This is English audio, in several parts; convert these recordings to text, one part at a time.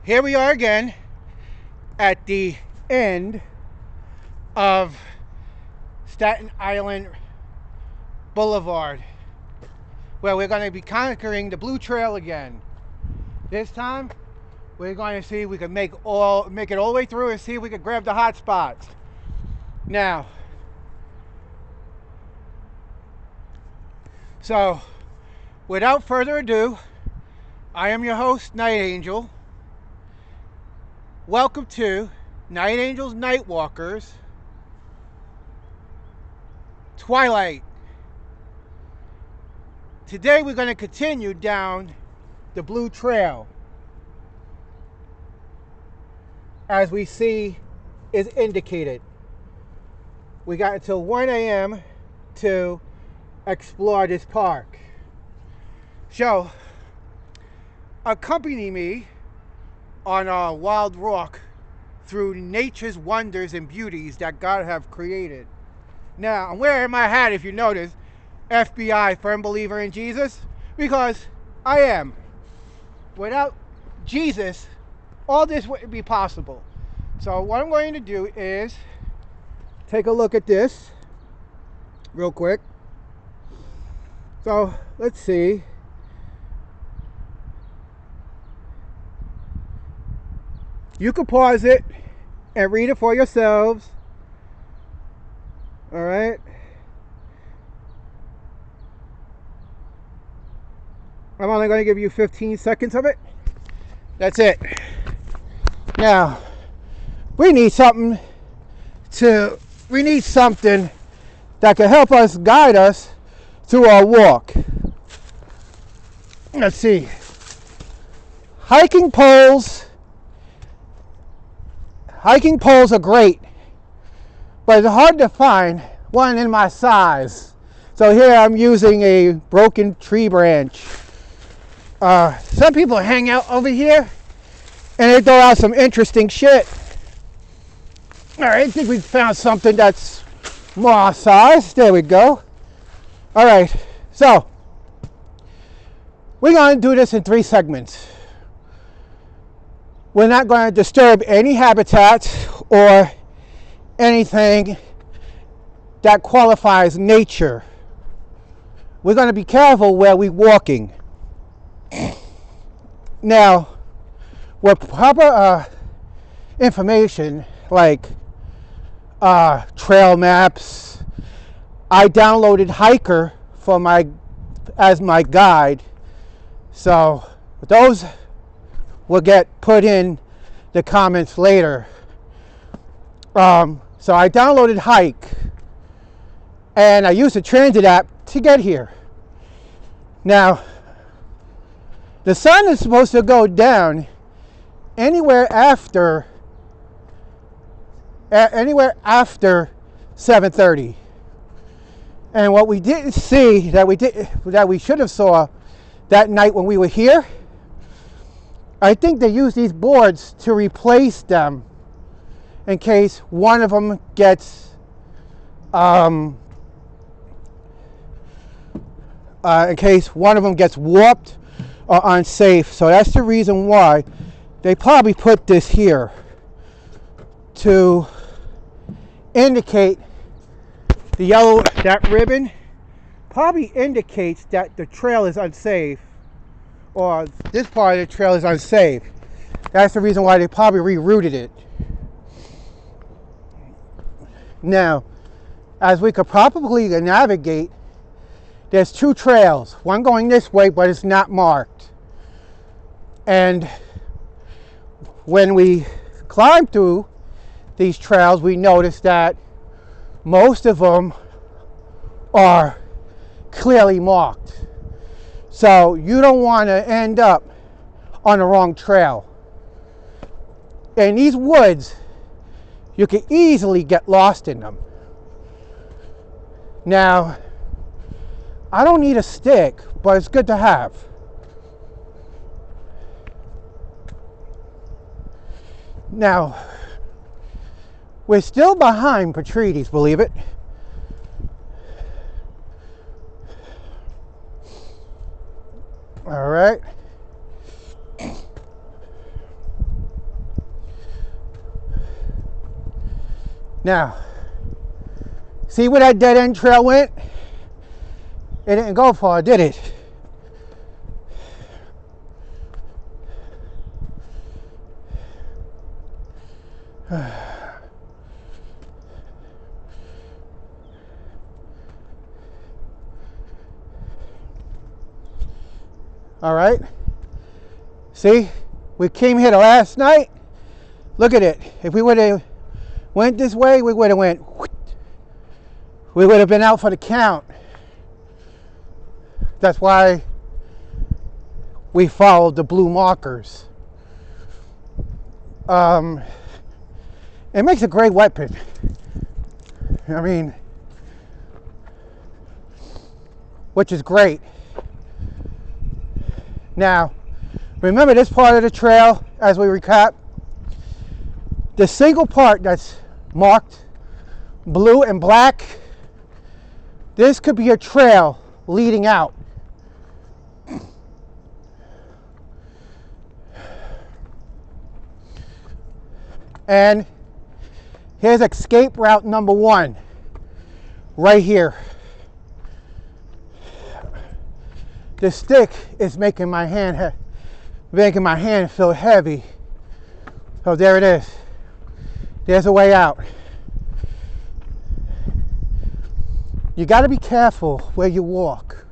here we are again at the end of Staten Island Boulevard, where we're going to be conquering the Blue Trail again. This time, we're going to see if we can make it all the way through and see if we can grab the hot spots. Now, so without further ado, I am your host, Knightangel. Welcome to Knightangels Nightwalkers Twilight. Today we're going to continue down the Blue Trail, as we see is indicated. We got until 1 a.m. to explore this park. So, accompany me on a wild walk through nature's wonders and beauties that God have created. Now, I'm wearing my hat, if you notice, FBI, firm believer in Jesus, because I am. Without Jesus, all this wouldn't be possible. So what I'm going to do is take a look at this real quick. So let's see. You can pause it and read it for yourselves. All right. I'm only going to give you 15 seconds of it. That's it. Now, we need something that can help us, guide us through our walk. Let's see. Hiking poles are great, but it's hard to find one in my size. So here I'm using a broken tree branch. Some people hang out over here and they throw out some interesting shit. All right, I think we found something that's more our size. There we go. All right, so we're going to do this in 3 segments. We're not going to disturb any habitats or anything that qualifies nature. We're going to be careful where we're walking. Now, with proper information like trail maps, I downloaded Hiiker as my guide. So those will get put in the comments later. So I downloaded Hike, and I used the transit app to get here. Now, the sun is supposed to go down anywhere after 7:30. And what we didn't see that we should have saw that night when we were here, I think they use these boards to replace them in case one of them gets warped or unsafe. So that's the reason why they probably put this here to indicate the yellow, that ribbon probably indicates that the trail is unsafe, or this part of the trail is unsafe. That's the reason why they probably rerouted it. Now, as we could probably navigate, there's 2 trails. One going this way, but it's not marked. And when we climb through these trails, we notice that most of them are clearly marked. So you don't want to end up on the wrong trail. In these woods, you can easily get lost in them. Now, I don't need a stick, but it's good to have. Now, we're still behind Patreides, believe it. All right. Now, see where that dead end trail went? It didn't go far, did it? All right. See, we came here the last night. Look at it. If we would have went this way, we would have went. We would have been out for the count. That's why we followed the blue markers. It makes a great weapon. I mean, which is great. Now, remember this part of the trail as we recap? The single part that's marked blue and black, this could be a trail leading out. And here's escape route number 1, right here. The stick is making my hand feel heavy. So there it is. There's a way out. You got to be careful where you walk.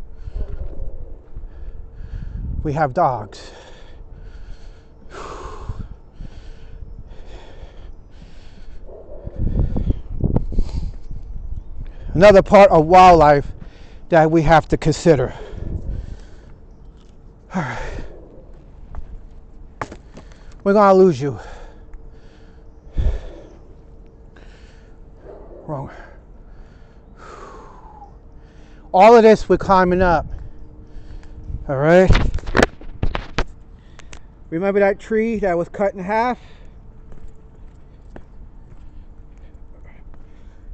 We have dogs. Another part of wildlife that we have to consider. All right. We're gonna lose you. Wrong. All of this we're climbing up. All right. Remember that tree that was cut in half?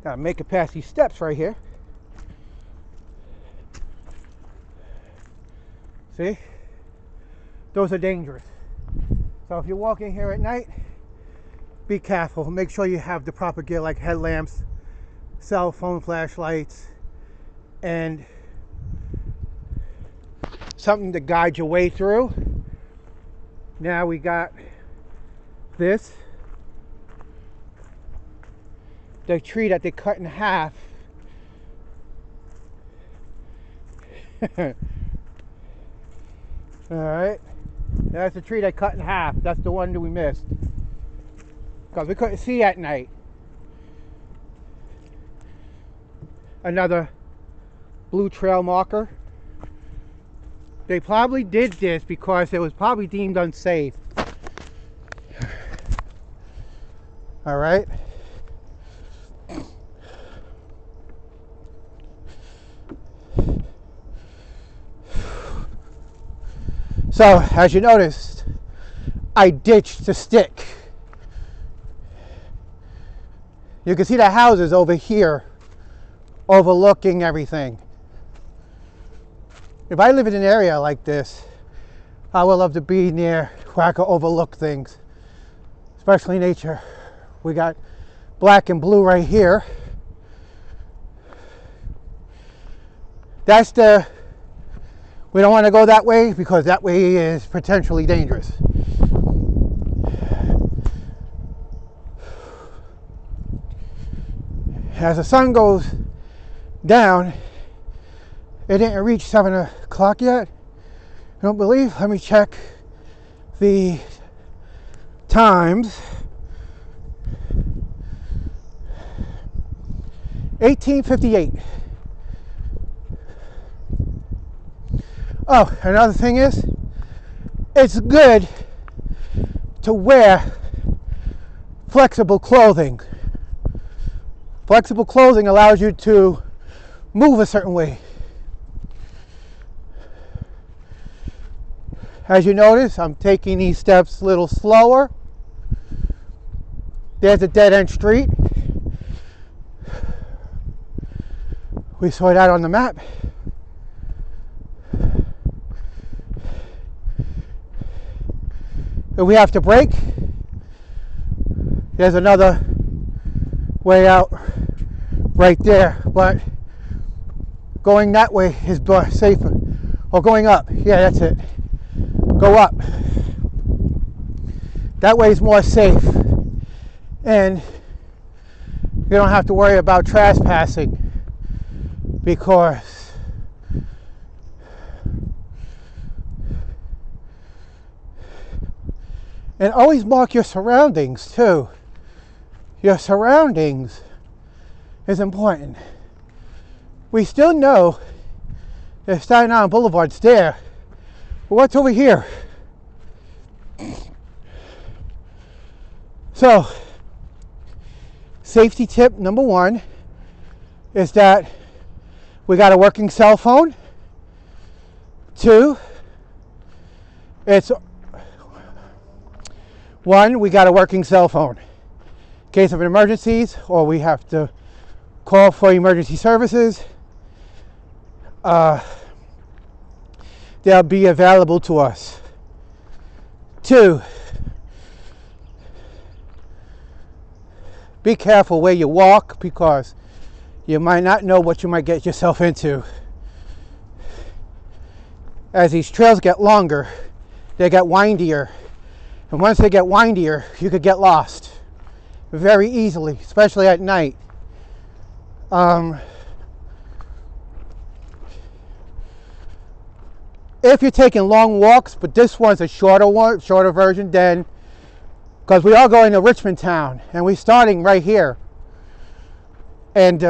Gotta make it past these steps right here. See? Those are dangerous. So if you're walking here at night, be careful. Make sure you have the proper gear like headlamps, cell phone flashlights, and something to guide your way through. Now we got this. The tree that they cut in half. Alright. That's the tree they cut in half. That's the one that we missed. Because we couldn't see at night. Another blue trail marker. They probably did this because it was probably deemed unsafe. Alright. So, as you noticed, I ditched the stick. You can see the houses over here overlooking everything. If I live in an area like this, I would love to be near where I can overlook things, especially nature. We got black and blue right here. We don't want to go that way because that way is potentially dangerous. As the sun goes down, it didn't reach 7 o'clock yet. I don't believe. Let me check the times. 18:58. Oh, another thing is, it's good to wear flexible clothing. Flexible clothing allows you to move a certain way. As you notice, I'm taking these steps a little slower. There's a dead-end street. We saw that on the map. If we have to brake, there's another way out right there, but going that way is safer. Or going up, yeah, that's it. Go up. That way is more safe, and you don't have to worry about trespassing, because and always mark your surroundings too. Your surroundings is important. We still know that Staten Island Boulevard's there, but what's over here? So, safety tip number one is that we got a working cell phone. Two, it's one, we got a working cell phone in case of emergencies, or we have to call for emergency services. They'll be available to us. Two, be careful where you walk, because you might not know what you might get yourself into. As these trails get longer, they get windier. And once they get windier, you could get lost very easily, especially at night. If you're taking long walks, but this one's a shorter version, then, because we are going to Richmond Town, and we're starting right here. And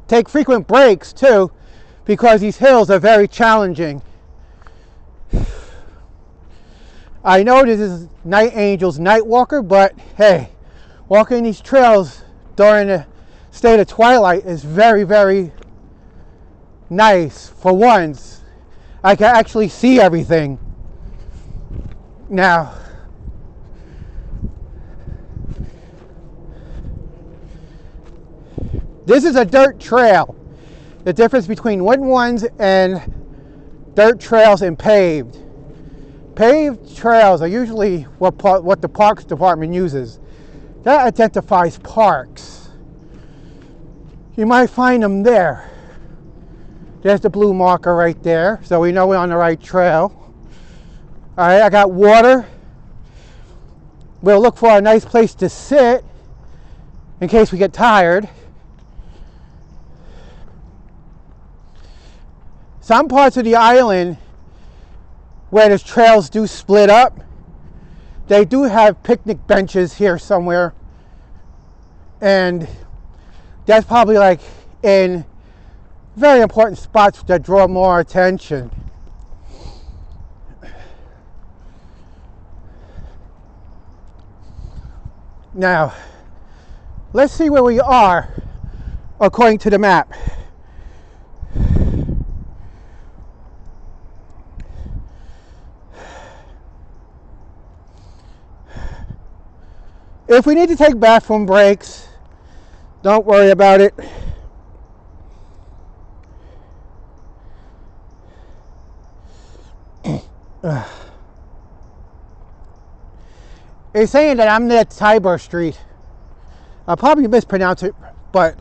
take frequent breaks too, because these hills are very challenging. I know this is Nightangel's night walker, but hey, walking these trails during the state of Twilight is very, very nice. For once, I can actually see everything. Now, this is a dirt trail. The difference between wooden ones and dirt trails and paved. Paved trails are usually what the Parks Department uses. That identifies parks. You might find them there. There's the blue marker right there, so we know we're on the right trail. All right, I got water. We'll look for a nice place to sit in case we get tired. Some parts of the island where the trails do split up, they do have picnic benches here somewhere. And that's probably like in very important spots that draw more attention. Now, let's see where we are according to the map. If we need to take bathroom breaks, don't worry about it. It's saying that I'm near Tiber Street. I'll probably mispronounce it, but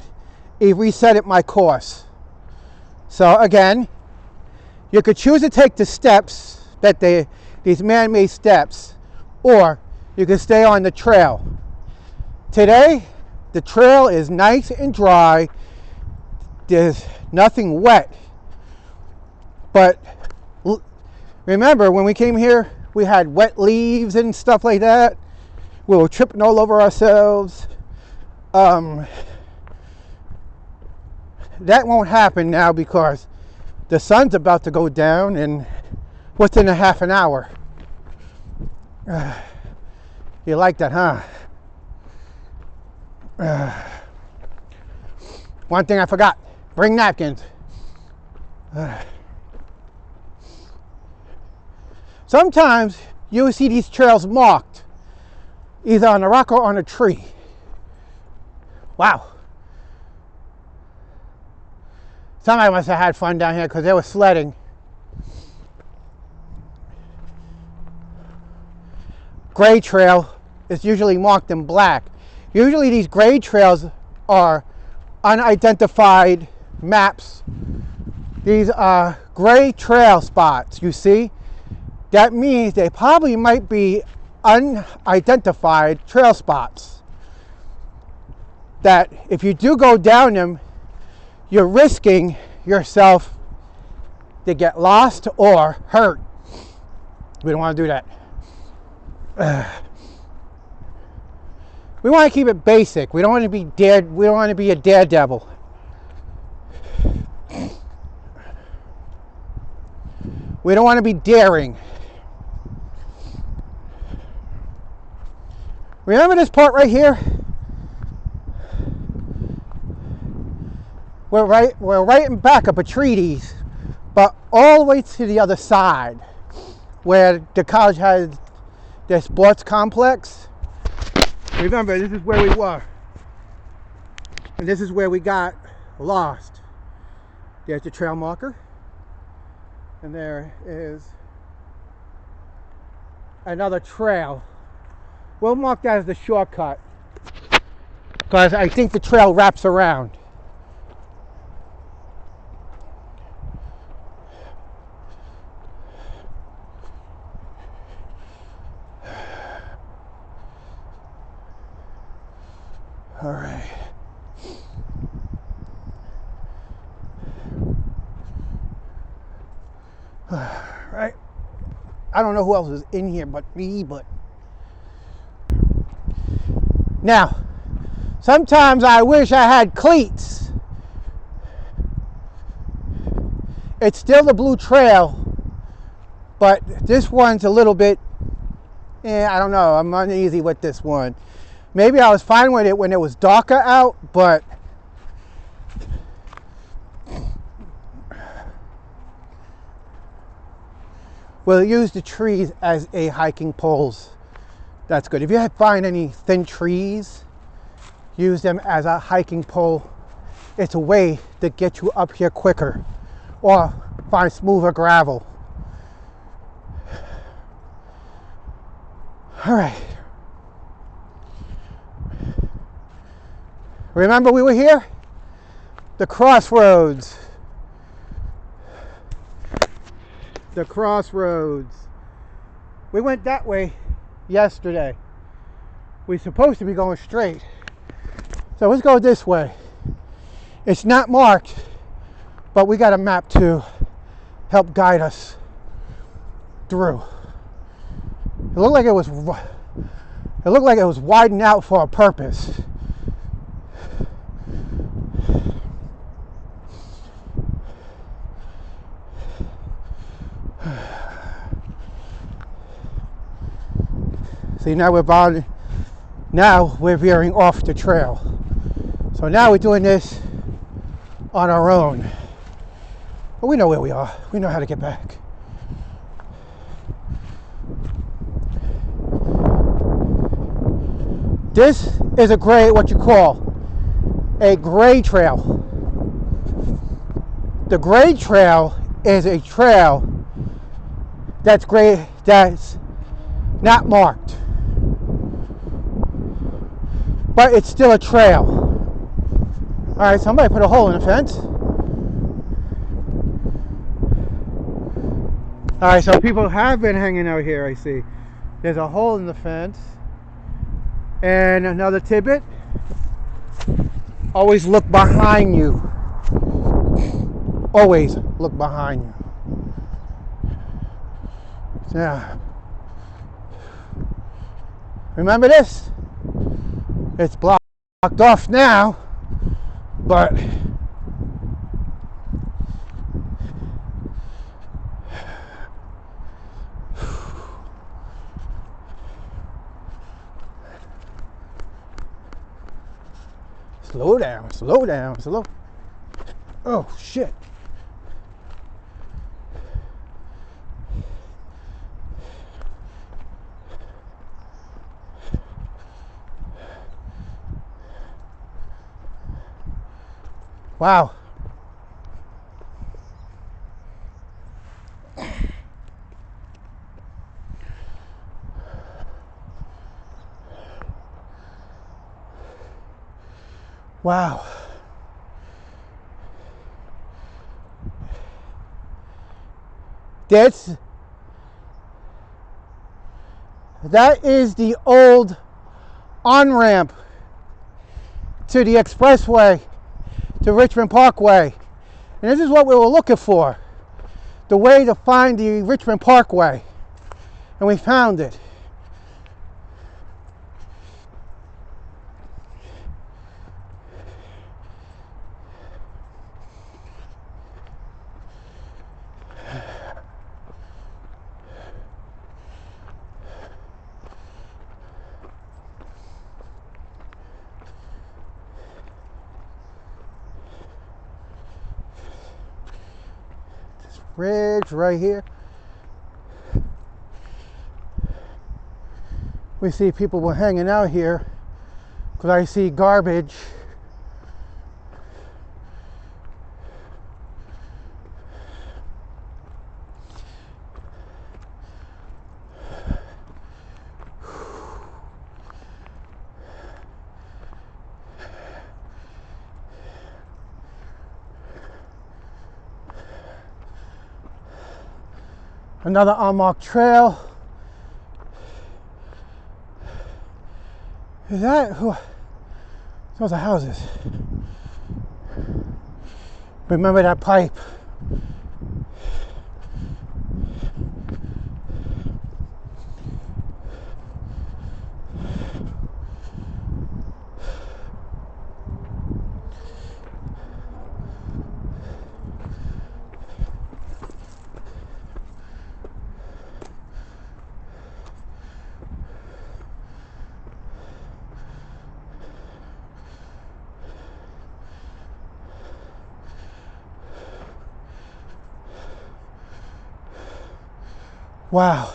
it reset my course. So again, you could choose to take the steps, these man-made steps, or you can stay on the trail. Today, the trail is nice and dry. There's nothing wet. But remember, when we came here, we had wet leaves and stuff like that. We were tripping all over ourselves. That won't happen now because the sun's about to go down in within a half an hour. You like that, huh? One thing I forgot, bring napkins. Sometimes you will see these trails marked either on a rock or on a tree. Wow. Somebody must have had fun down here because they were sledding. Gray trail, is usually marked in black. Usually these grade trails are unidentified maps. These are gray trail spots, you see? That means they probably might be unidentified trail spots that if you do go down them, you're risking yourself to get lost or hurt. We don't want to do that. We want to keep it basic. We don't want to be dead. We don't want to be a daredevil. We don't want to be daring. Remember this part right here? We're right in back of Atreides, but all the way to the other side, where the college has their sports complex. Remember, this is where we were, and this is where we got lost. There's the trail marker, and there is another trail. We'll mark that as the shortcut, because I think the trail wraps around. All right. Right. I don't know who else is in here but me, but now sometimes I wish I had cleats. It's still the blue trail, but this one's a little bit, I don't know, I'm uneasy with this one. Maybe I was fine with it when it was darker out, but we'll use the trees as a hiking poles. That's good. If you find any thin trees, use them as a hiking pole. It's a way to get you up here quicker, or find smoother gravel. All right. Remember we were here? The crossroads. The crossroads. We went that way yesterday. We're supposed to be going straight. So let's go this way. It's not marked, but we got a map to help guide us through. It looked like it was widened out for a purpose. See, now we're veering off the trail. So now we're doing this on our own. But we know where we are. We know how to get back. This is what you call a grade trail. The grade trail is a trail that's not marked, but it's still a trail. All right, somebody put a hole in the fence. All right, so people have been hanging out here, I see. There's a hole in the fence. And another tidbit, always look behind you. Always look behind you. Yeah. Remember this? It's blocked off now, but slow down, slow down, slow. Oh, shit. Wow. Wow. That is the old on-ramp to the expressway, to Richmond Parkway. And this is what we were looking for, the way to find the Richmond Parkway. And we found it. Bridge right here. We see people were hanging out here because I see garbage. Another unmarked trail. Is that who? Those are houses. Remember that pipe. Wow,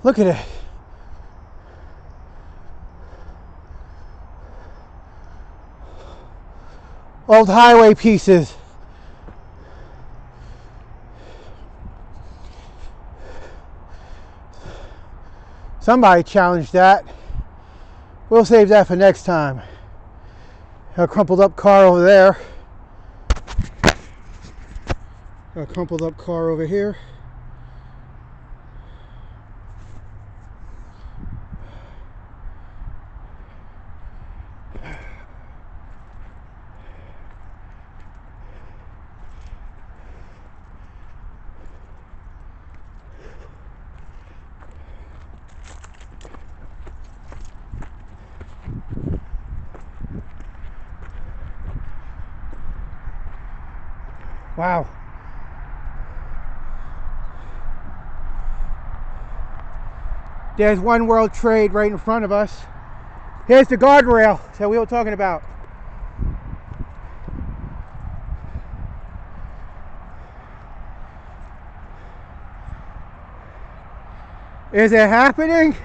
look at it. Old highway pieces. Somebody challenged that. We'll save that for next time. A crumpled up car over there. A crumpled up car over here. Wow. There's One World Trade right in front of us. Here's the guardrail that we were talking about. Is it happening?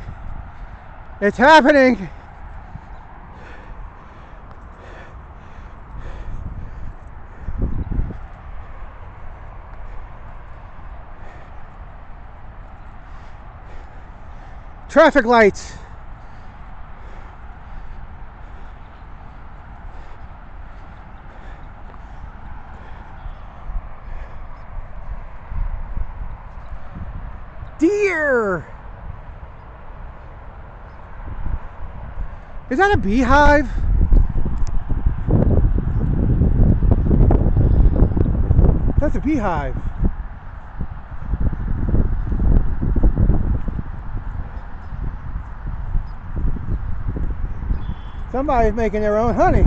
It's happening. Traffic lights. Deer. Is that a beehive? That's a beehive. Somebody's making their own honey.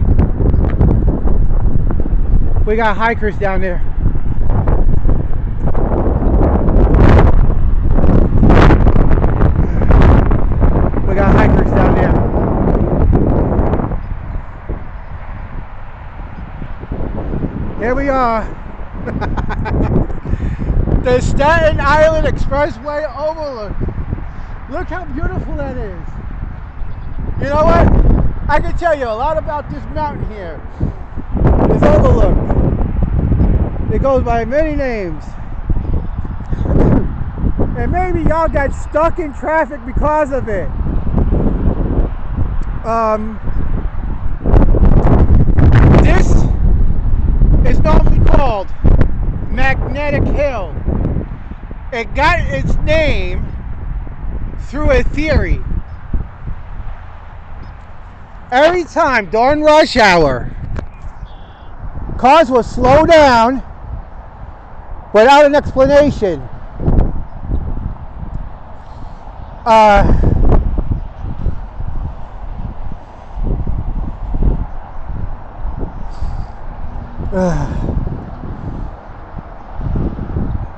We got hikers down there. We got hikers down there. Here we are. The Staten Island Expressway overlook. Look how beautiful that is. You know what? I can tell you a lot about this mountain here. This overlook. It goes by many names. And maybe y'all got stuck in traffic because of it. called Magnetic Hill. It got its name through a theory. Every time during rush hour, cars will slow down without an explanation.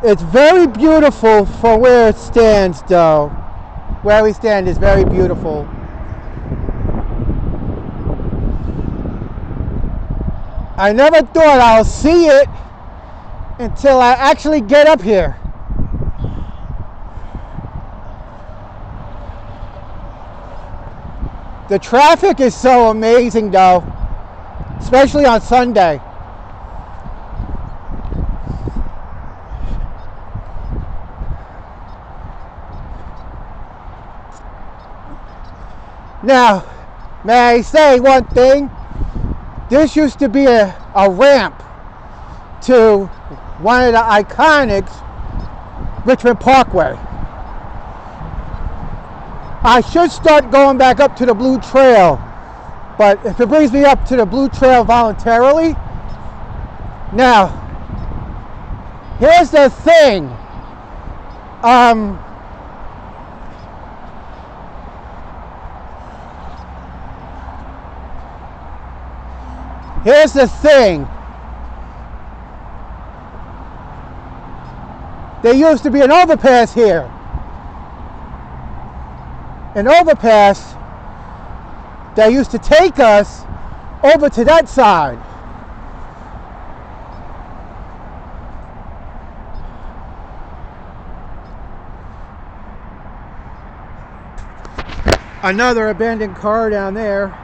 It's very beautiful for where it stands, though. Where we stand is very beautiful. I never thought I'll see it until I actually get up here. The traffic is so amazing, though, especially on Sunday. Now, may I say one thing? This used to be a ramp to one of the iconic Richmond Parkway. I should start going back up to the Blue Trail, but if it brings me up to the Blue Trail voluntarily. Now, here's the thing. Here's the thing. There used to be an overpass here. An overpass that used to take us over to that side. Another abandoned car down there.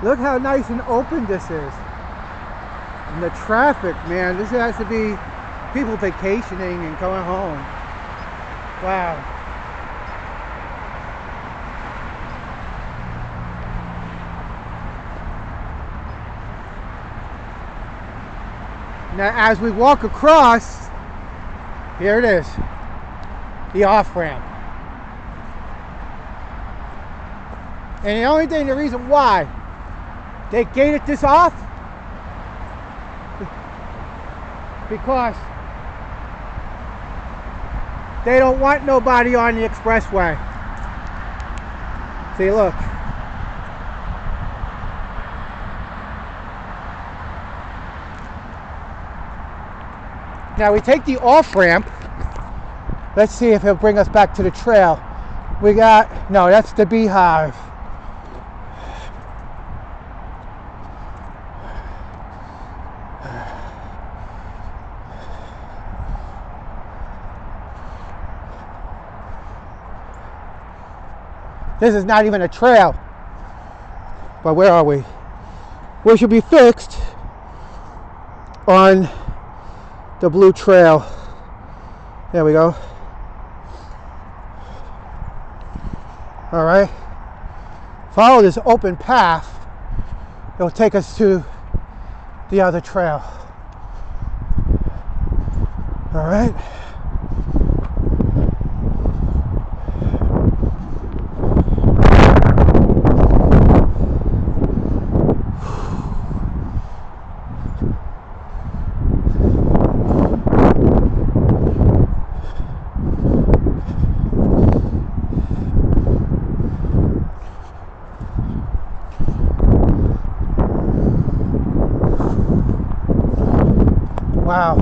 Look how nice and open this is. And the traffic, man, this has to be people vacationing and going home. Wow. Now, as we walk across, here it is, the off-ramp. And the reason why they gated this off, because they don't want nobody on the expressway. See, look. Now we take the off-ramp. Let's see if it'll bring us back to the trail. We got, no, that's the Beehive. This is not even a trail. But where are we? We should be fixed on the Blue Trail. There we go. All right. Follow this open path. It'll take us to the other trail. All right. Wow.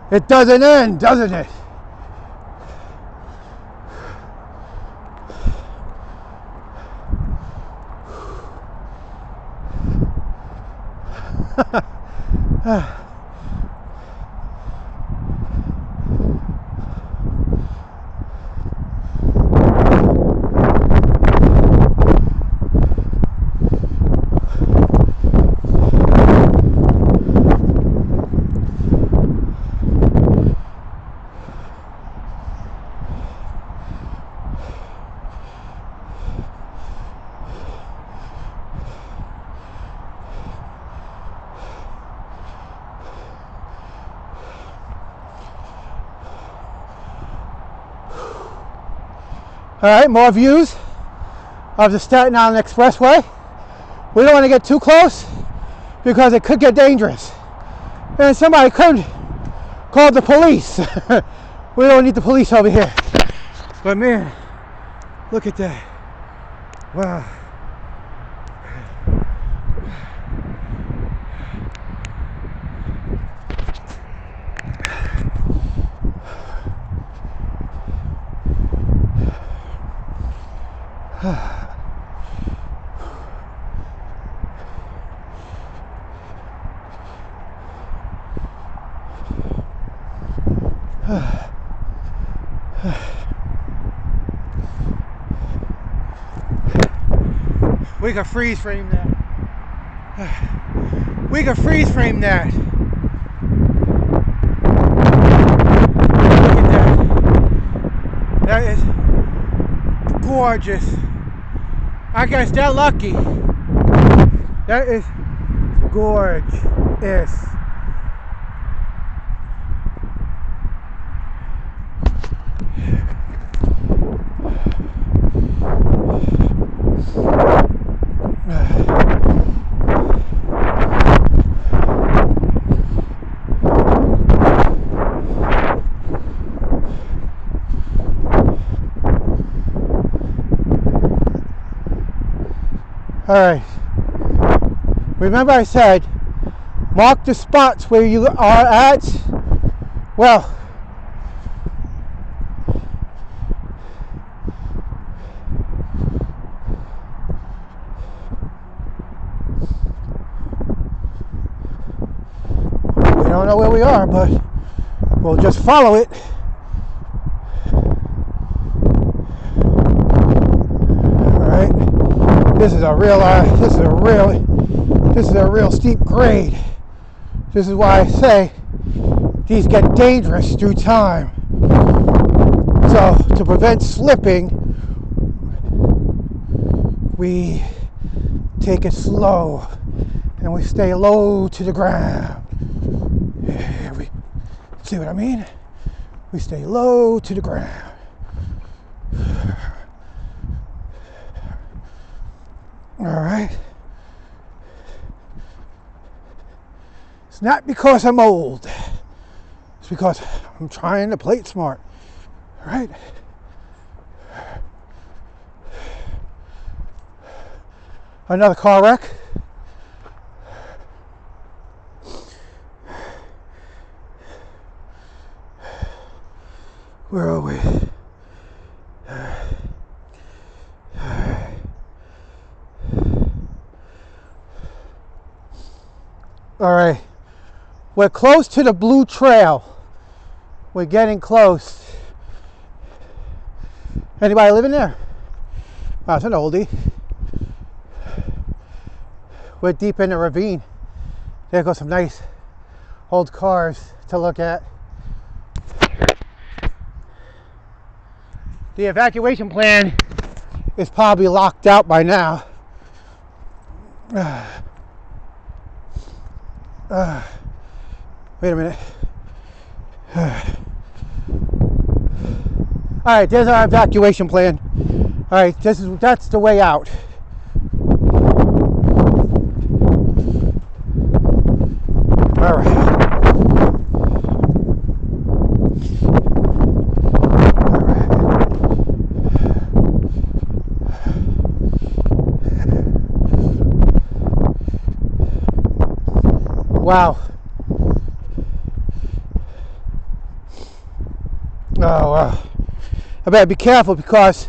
It doesn't end, doesn't it? right, more views of the Staten Island Expressway. We don't want to get too close because it could get dangerous. And somebody could call the police. We don't need the police over here. But man, look at that. Wow. We can freeze frame that. We can freeze frame that. Look at that. That is gorgeous. I guess they're lucky. That is gorgeous. All right. Remember I said, mark the spots where you are at. Well, we don't know where we are, but we'll just follow it. This is a real steep grade. This is why I say these get dangerous through time. So to prevent slipping, we take it slow and we stay low to the ground. See what I mean? We stay low to the ground. All right. It's not because I'm old. It's because I'm trying to play it smart. All right. Another car wreck. Where are we? All right, we're close to the blue trail. We're getting close. Anybody living there? Wow, it's an oldie. We're deep in the ravine. There goes some nice old cars to look at. The evacuation plan is probably locked out by now. Wait a minute. All right, there's our evacuation plan. All right, that's the way out. All right. Wow. Oh, wow. I better be careful because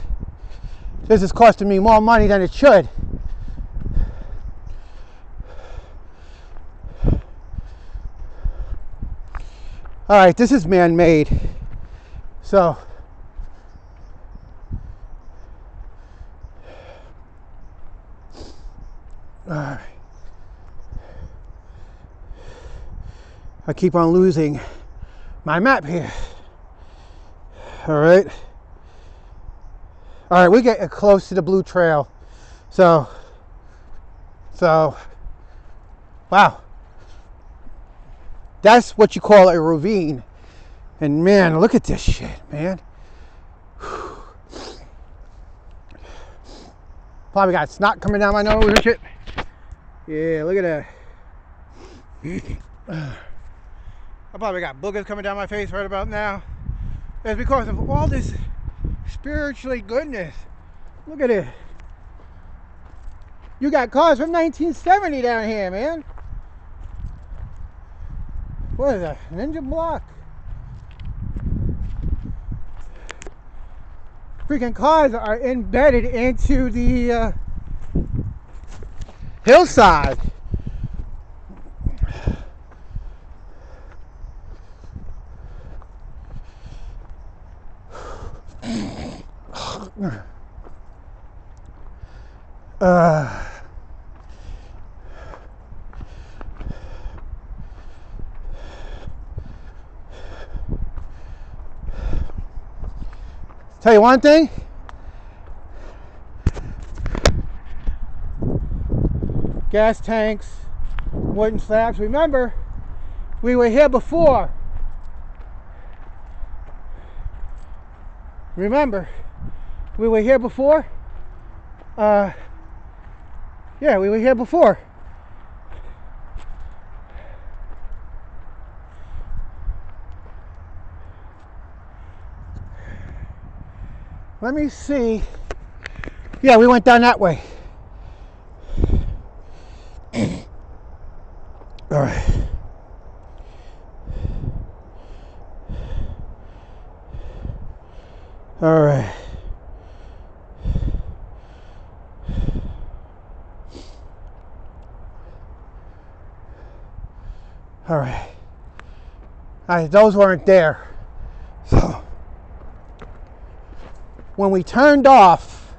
this is costing me more money than it should. All right, this is man-made. So, all right. I keep on losing my map here. All right, we're getting close to the blue trail. So, wow. That's what you call a ravine. And man, look at this shit, man. Probably got snot coming down my nose and shit. Yeah, look at that. I probably got boogers coming down my face right about now. It's because of all this spiritually goodness. Look at it. You got cars from 1970 down here, man. What is that? An engine block? Freaking cars are embedded into the hillside. Tell you one thing, gas tanks, wooden slabs. Remember, we were here before. Remember, we were here before. Yeah, we were here before. Let me see. Yeah, we went down that way. All right. All right. All right. Those weren't there. So when we turned off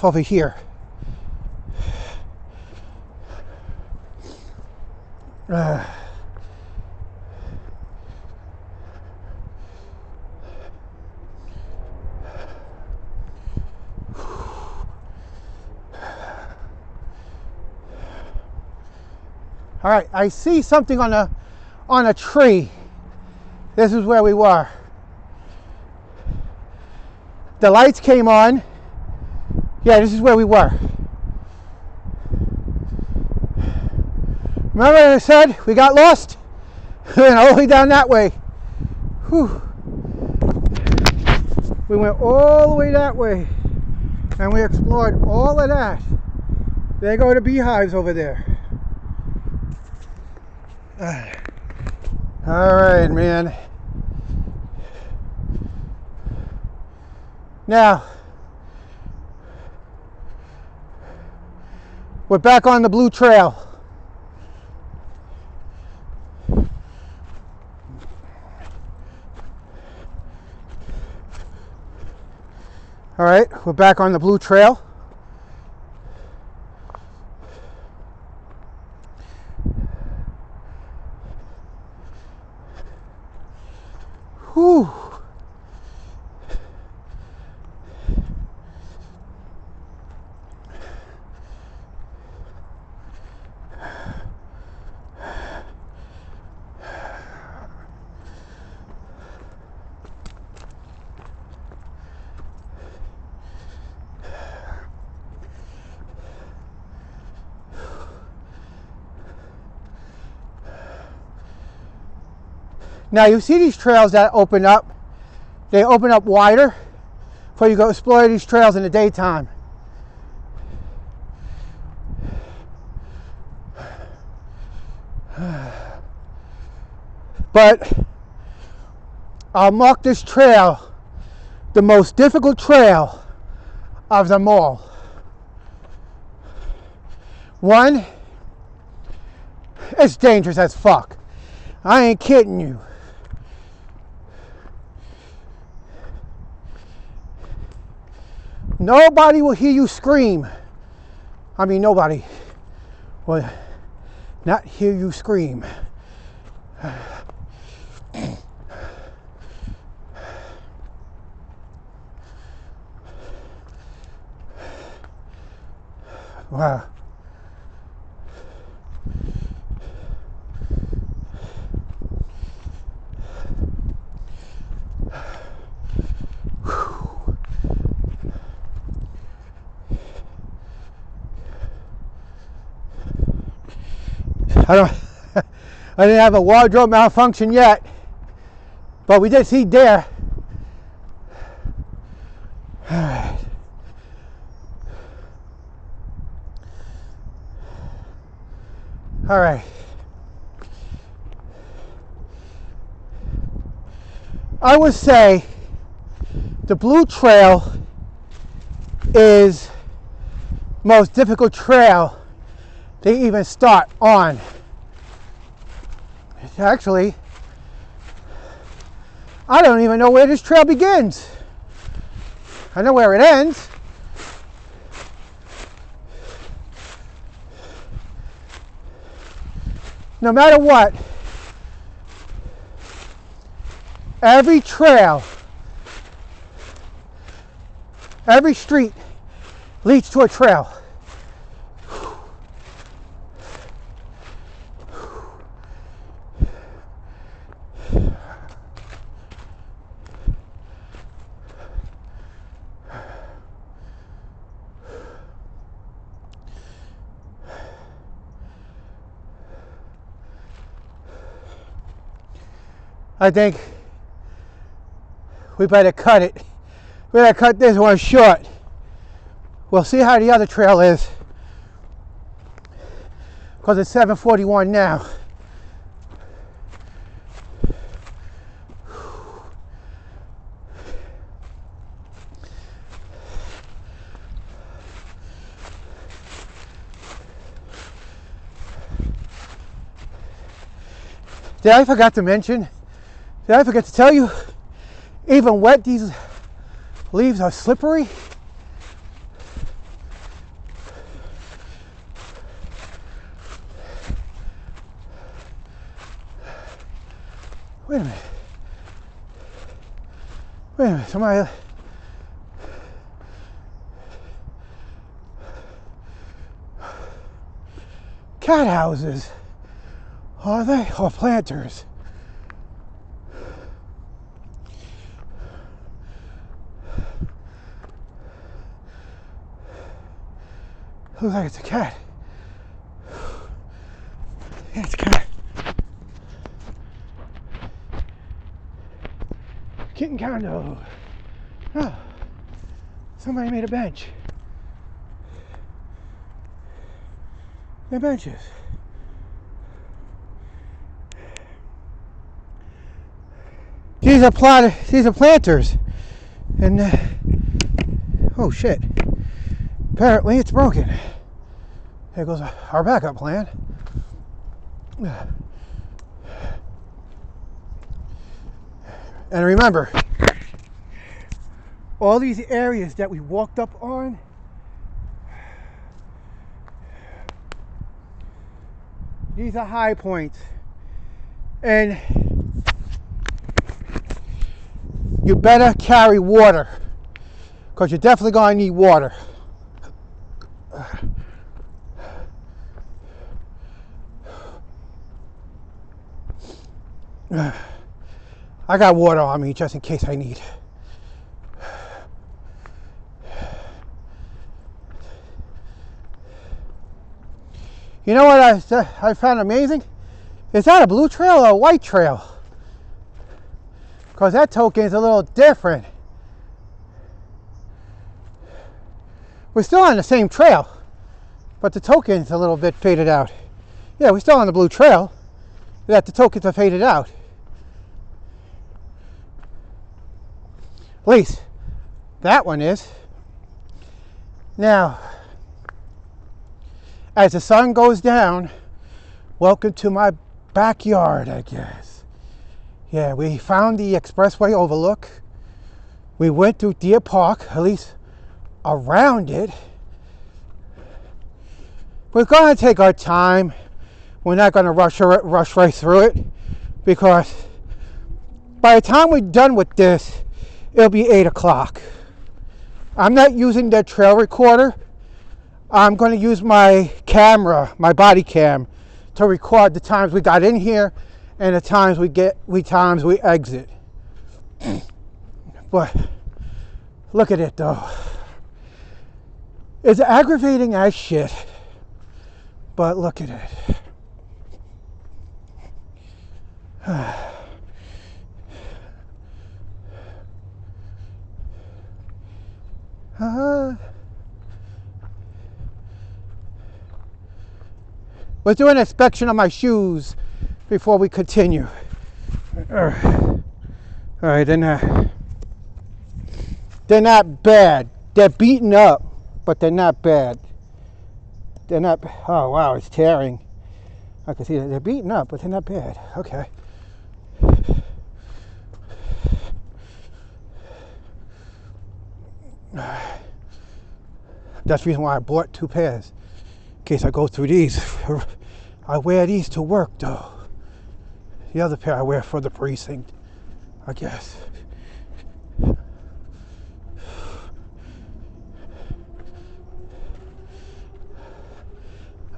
over here. All right, I see something on a tree. This is where we were. The lights came on. Yeah, this is where we were. Remember I said we got lost? We went all the way down that way. Whew. We went all the way that way. And we explored all of that. There go the beehives over there. All right, man. Now, we're back on the blue trail. All right, we're back on the blue trail. Whew. Now you see these trails that open up. They open up wider before you go explore these trails in the daytime. But I'll mark this trail the most difficult trail of them all. One, it's dangerous as fuck. I ain't kidding you. Nobody will hear you scream. I mean, nobody will not hear you scream. Wow. I don't. I didn't have a wardrobe malfunction yet, but we did see deer. All right. All right. I would say the blue trail is the most difficult trail to even start on. It's actually, I don't even know where this trail begins. I know where it ends. No matter what, every trail, every street leads to a trail. I think we better cut it. We better cut this one short. We'll see how the other trail is, because it's 7:41 now. Did I forget to mention? Did I forget to tell you? Even wet, these leaves are slippery. Wait a minute. Wait a minute. Somebody. Cat houses. Are they? Or planters? Looks like it's a cat. Yeah, it's a cat. Kitten condo. Oh, somebody made a bench. They're benches. These are planters. And, oh shit. Apparently it's broken. There goes our backup plan. And remember, all these areas that we walked up on, these are high points. And you better carry water, because you're definitely going to need water. I got water on me just in case I need. You know what I found amazing? Is that a blue trail or a white trail? Because that token is a little different. We're still on the same trail, but the token's a little bit faded out. Yeah, we're still on the blue trail, that the tokens are faded out. At least that one is. Now, as the sun goes down, welcome to my backyard, I guess. Yeah, we found the expressway overlook. We went through Deer Park, at least around it. We're going to take our time. We're not going to rush right through it, because by the time we're done with this, it'll be 8 o'clock. I'm not using the trail recorder. I'm going to use my camera, my body cam, to record the times we got in here and the times we exit. But look at it though. It's aggravating as shit, but look at it. Let's do an inspection of my shoes before we continue. All right, they're not bad. They're beaten up, but they're not bad. They're not, oh wow, it's tearing. I can see that they're beaten up, but they're not bad. Okay. That's the reason why I bought 2 pairs. In case I go through these. I wear these to work though. The other pair I wear for the precinct, I guess.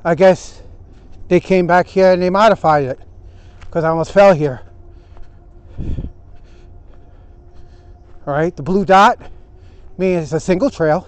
I guess they came back here and they modified it because I almost fell here. All right, the blue dot means it's a single trail.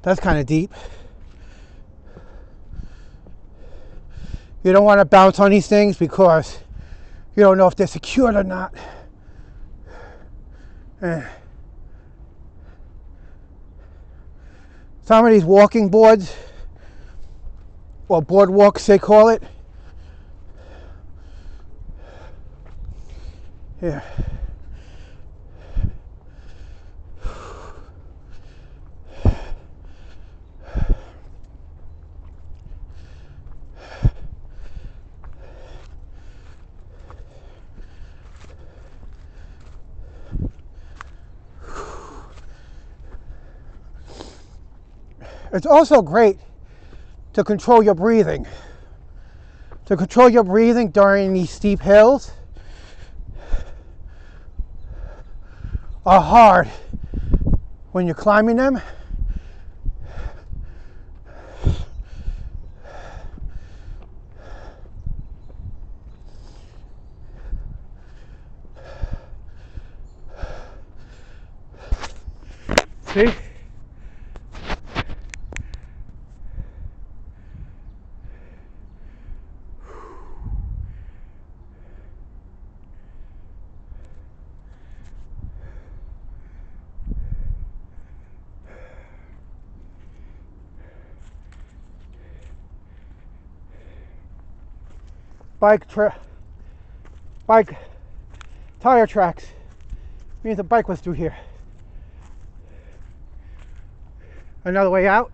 That's kind of deep. You don't want to bounce on these things because you don't know if they're secured or not. Some of these walking boards, or boardwalks they call it. Yeah. It's also great to control your breathing. To control your breathing during these steep hills are hard when you're climbing them. See? Bike tire tracks means the bike was through here. Another way out.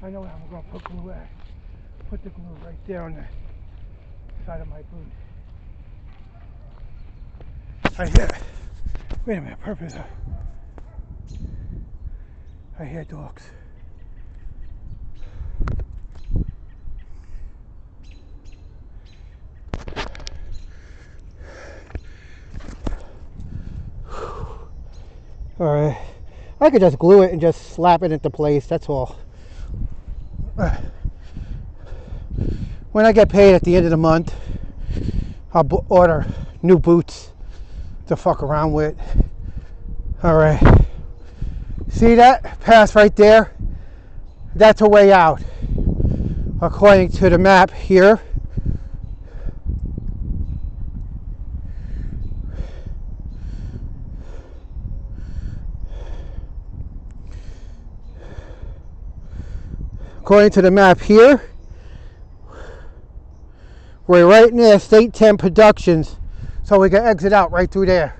I know how I'm going to put glue at. Put the glue right there on the side of my boot. I hear, wait a minute, purpose. I hear dogs. Alright, I could just glue it and just slap it into place, that's all. When I get paid at the end of the month, I'll order new boots to fuck around with. Alright, See that path right there? That's a way out, according to the map here. According to the map here, we're right near State 10 Productions, so we can exit out right through there.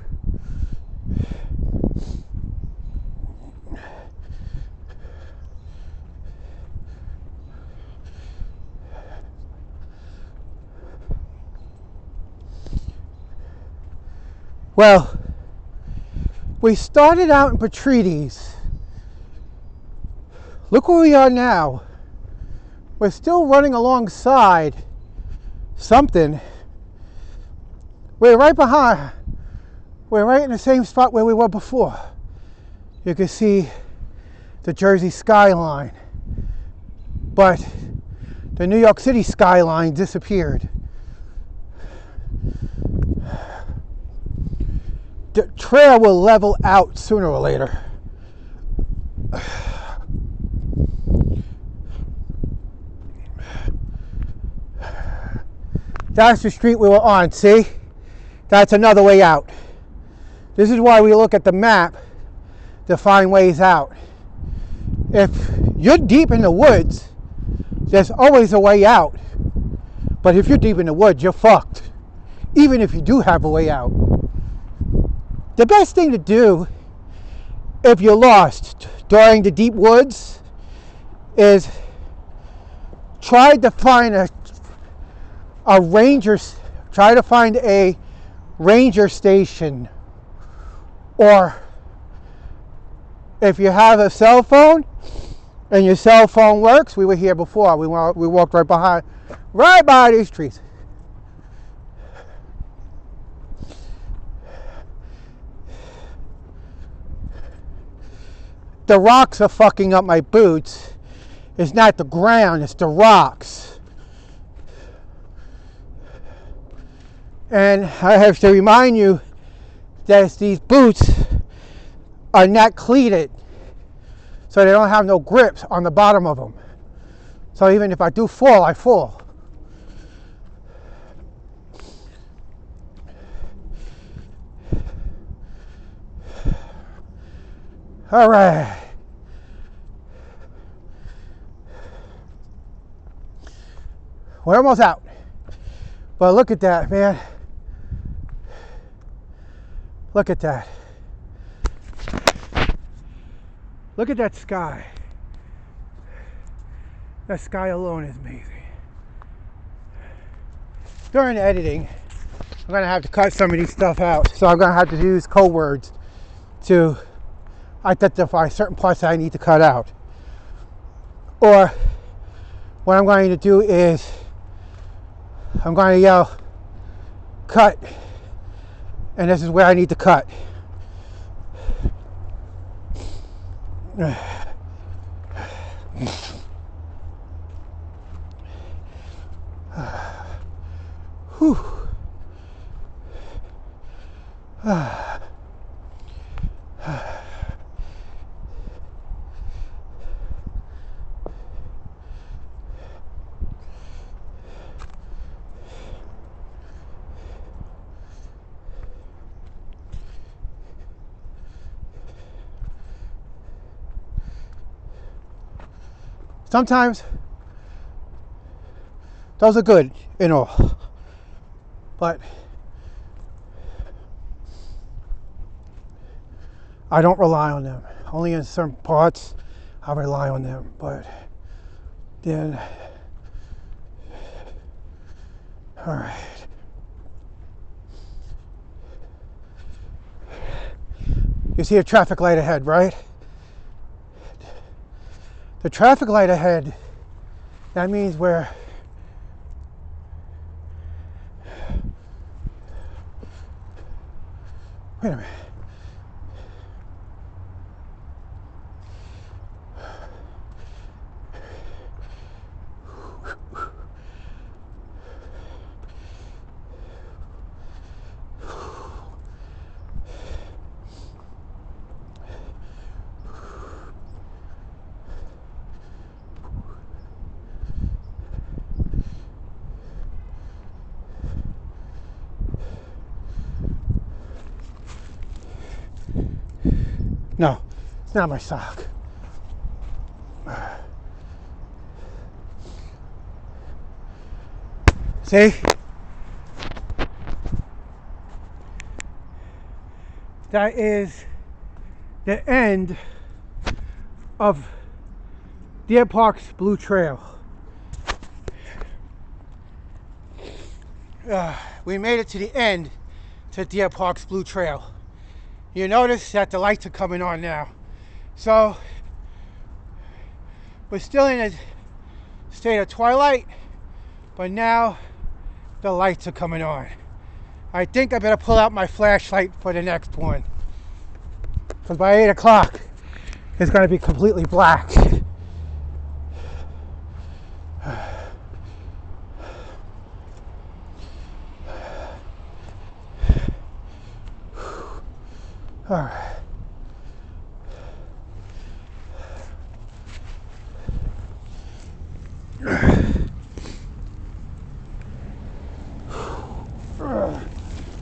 Well, we started out in Patrides. Look where we are now. We're still running alongside something. We're right behind. We're right in the same spot where we were before. You can see the Jersey skyline, but the New York City skyline disappeared. The trail will level out sooner or later. That's the street we were on, see? That's another way out. This is why we look at the map to find ways out. If you're deep in the woods, there's always a way out. But if you're deep in the woods, you're fucked. Even if you do have a way out. The best thing to do if you're lost during the deep woods is try to find a ranger station, or if you have a cell phone and your cell phone works, we were here before, we walked right by these trees. The rocks are fucking up my boots. It's not the ground, it's the rocks. And I have to remind you that these boots are not cleated, so they don't have no grips on the bottom of them. So even if I do fall, I fall. All right. We're almost out. But look at that, man. Look at that. Look at that sky. That sky alone is amazing. During editing, I'm going to have to cut some of these stuff out. So I'm going to have to use code words to identify certain parts that I need to cut out. Or what I'm going to do is I'm going to yell, cut, and this is where I need to cut. Whew. Sometimes those are good and all, but I don't rely on them. Only in certain parts I rely on them, but then, all right. You see a traffic light ahead, right? The traffic light ahead, that means we're wait a minute. No, it's not my sock. See? That is the end of Deer Park's Blue Trail. We made it to the end to Deer Park's Blue Trail. You notice that the lights are coming on now. So we're still in a state of twilight, but now the lights are coming on. I think I better pull out my flashlight for the next one, because by 8 o'clock it's going to be completely black. All right.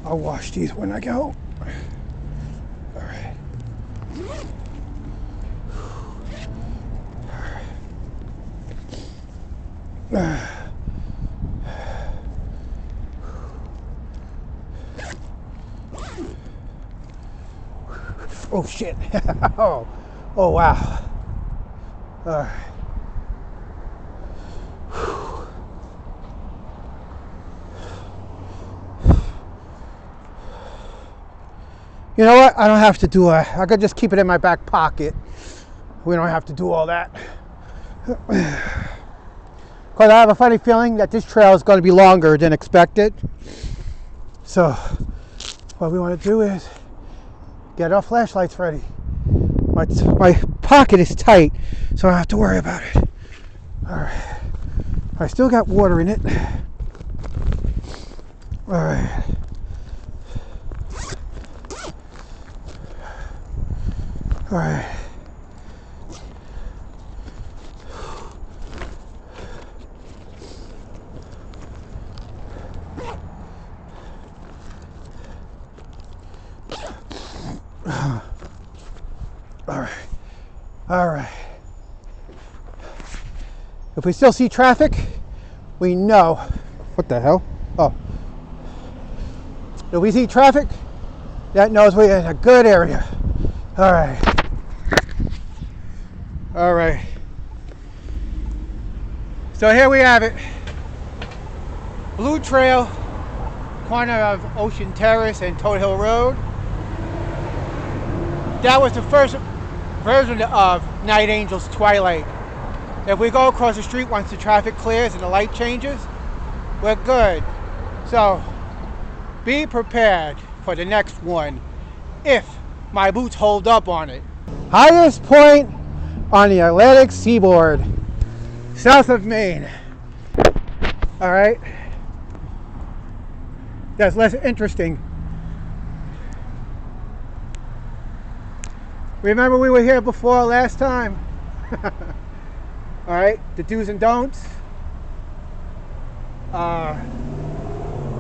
I'll wash these when I go. All right. Oh shit. Oh wow. All right. You know what? I don't have to do I could just keep it in my back pocket. We don't have to do all that. Because I have a funny feeling that this trail is going to be longer than expected. So what we want to do is get our flashlights ready. My pocket is tight, so I don't have to worry about it. All right. I still got water in it. All right. All right. All right. If we still see traffic, we know. What the hell? Oh. If we see traffic, that knows we're in a good area. All right. All right. So here we have it. Blue Trail, corner of Ocean Terrace and Toad Hill Road. That was the first version of Nightangel's Twilight. If we go across the street once the traffic clears and the light changes, we're good. So be prepared for the next one if my boots hold up on it. Highest point on the Atlantic seaboard, south of Maine. All right. That's less interesting. Remember we were here before last time? All right, the do's and don'ts.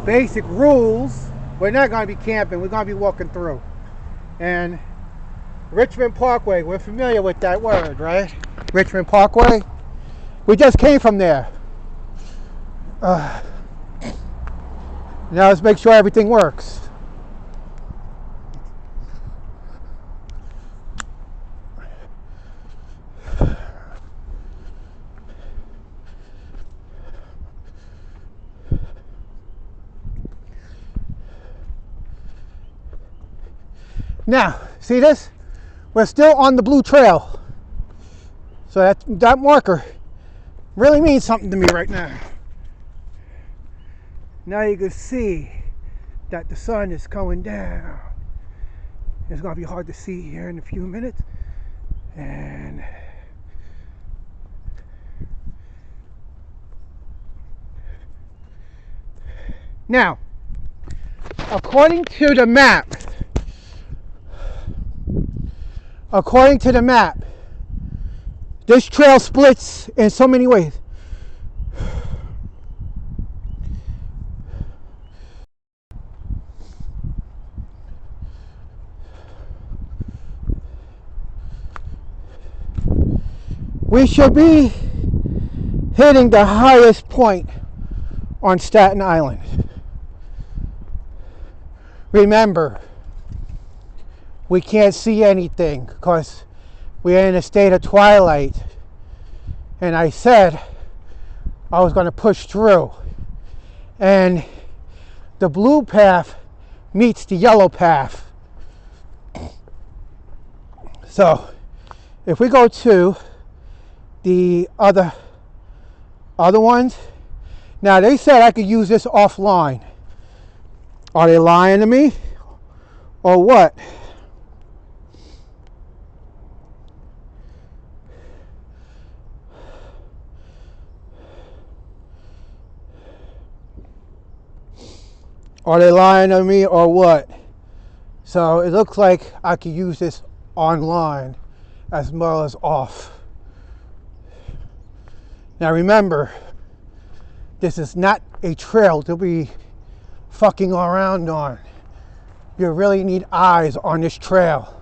Basic rules. We're not going to be camping. We're going to be walking through. And Richmond Parkway, we're familiar with that word, right? Richmond Parkway. We just came from there. Now let's make sure everything works. Now, see this? We're still on the Blue Trail. So that marker really means something to me right now. Now you can see that the sun is going down. It's going to be hard to see here in a few minutes. And now, according to the map, this trail splits in so many ways. We should be hitting the highest point on Staten Island. Remember, we can't see anything because we're in a state of twilight. And I said I was going to push through. And the blue path meets the yellow path. So if we go to the other ones, now they said I could use this offline. Are they lying to me or what? Are they lying to me or what? So it looks like I could use this online as well as off. Now remember, this is not a trail to be fucking around on. You really need eyes on this trail.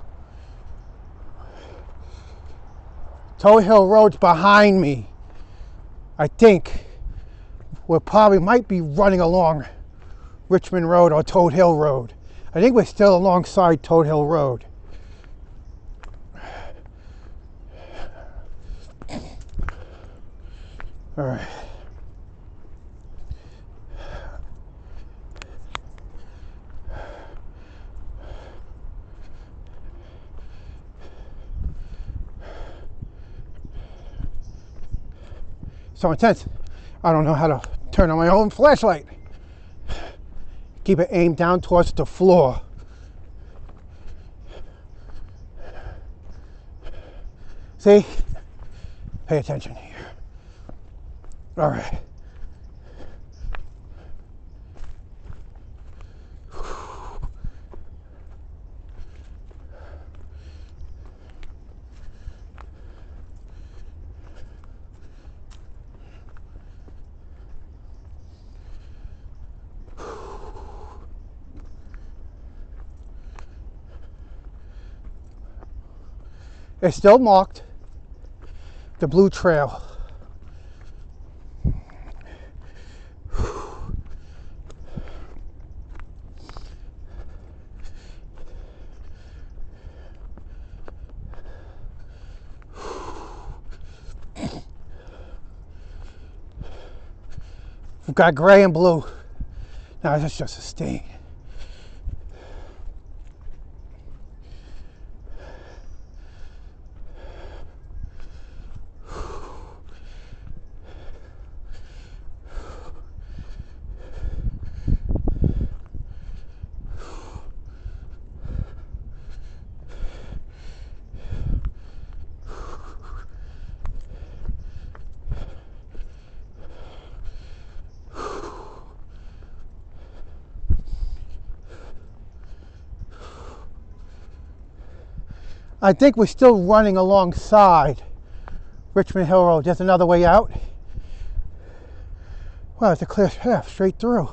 Toad Hill Road's behind me. I think we probably might be running along Richmond Road or Toad Hill Road. I think we're still alongside Toad Hill Road. All right. So intense. I don't know how to turn on my own flashlight. Keep it aimed down towards the floor. See? Pay attention here. All right. It's still marked, the blue trail. We've got gray and blue. Now that's just a stain. I think we're still running alongside Richmond Hill Road. There's another way out. Wow, it's a clear path straight through.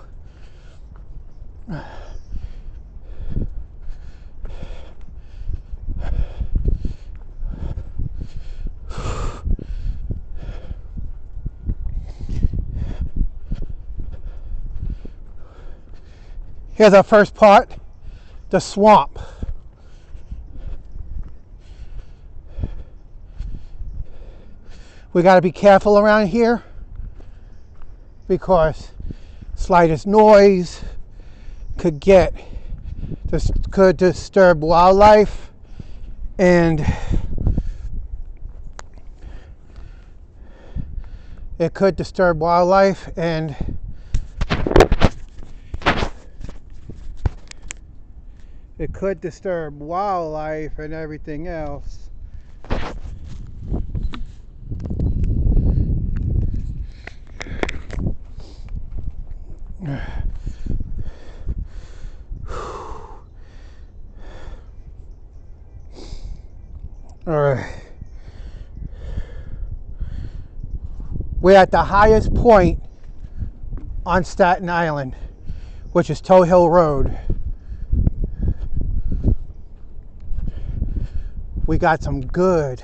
Here's our first part, the swamp. We got to be careful around here because slightest noise could disturb wildlife, and it could disturb wildlife and everything else. All right. We're at the highest point on Staten Island, which is Toad Hill Road. We got some good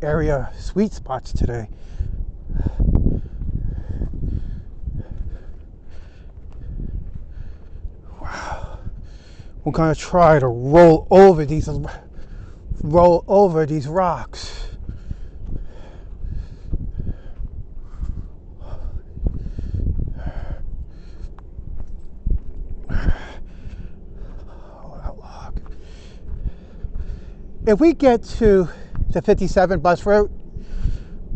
area sweet spots today. Wow. We're gonna try to roll over these rocks. If we get to the 57 bus route,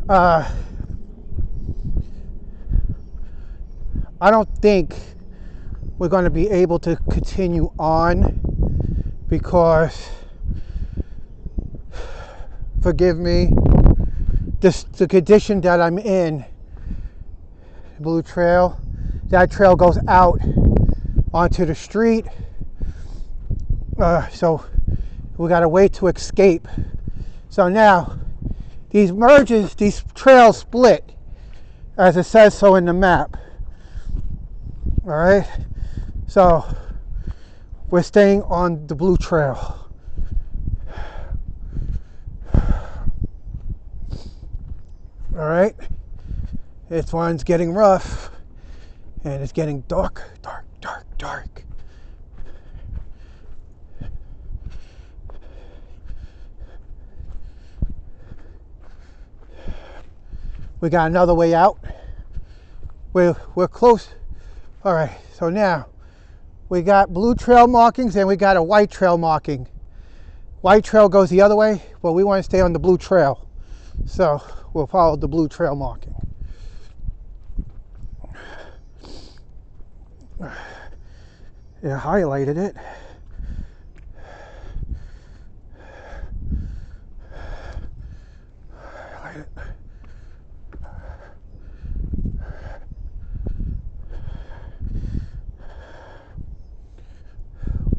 I don't think we're going to be able to continue on because, forgive me, the condition that I'm in, Blue Trail, that trail goes out onto the street, so we got to wait to escape. So now these trails split as it says so in the map. All right, so we're staying on the Blue Trail. All right, this one's getting rough and it's getting dark. We got another way out. We're close. All right, so now we got blue trail markings and we got a white trail marking. White trail goes the other way, but we want to stay on the blue trail. So we'll follow the blue trail marking. Yeah, highlighted it.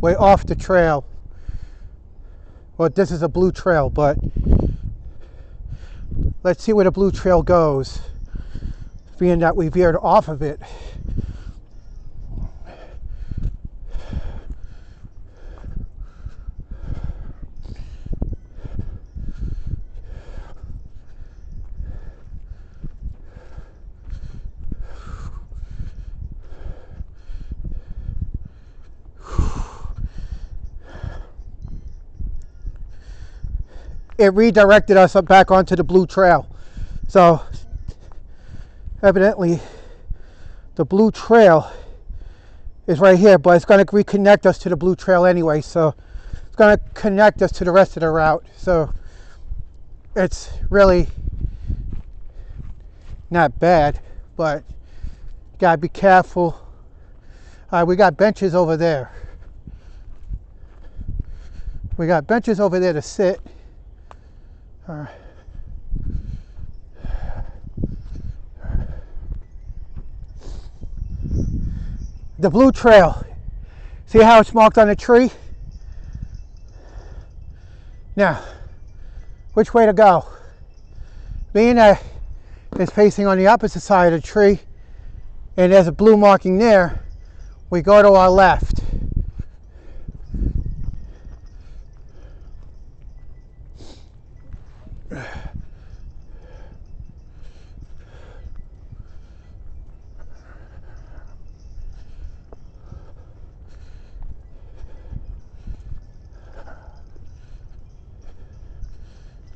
We're off the trail. Well, this is a blue trail, but let's see where the blue trail goes, being that we veered off of it. It redirected us up back onto the blue trail. So evidently the blue trail is right here, but it's going to reconnect us to the blue trail anyway. So it's going to connect us to the rest of the route. So it's really not bad, but you got to be careful. We got benches over there. We got benches over there to sit. The blue trail, see how it's marked on the tree? Now, which way to go? Being that it's facing on the opposite side of the tree and there's a blue marking there, we go to our left.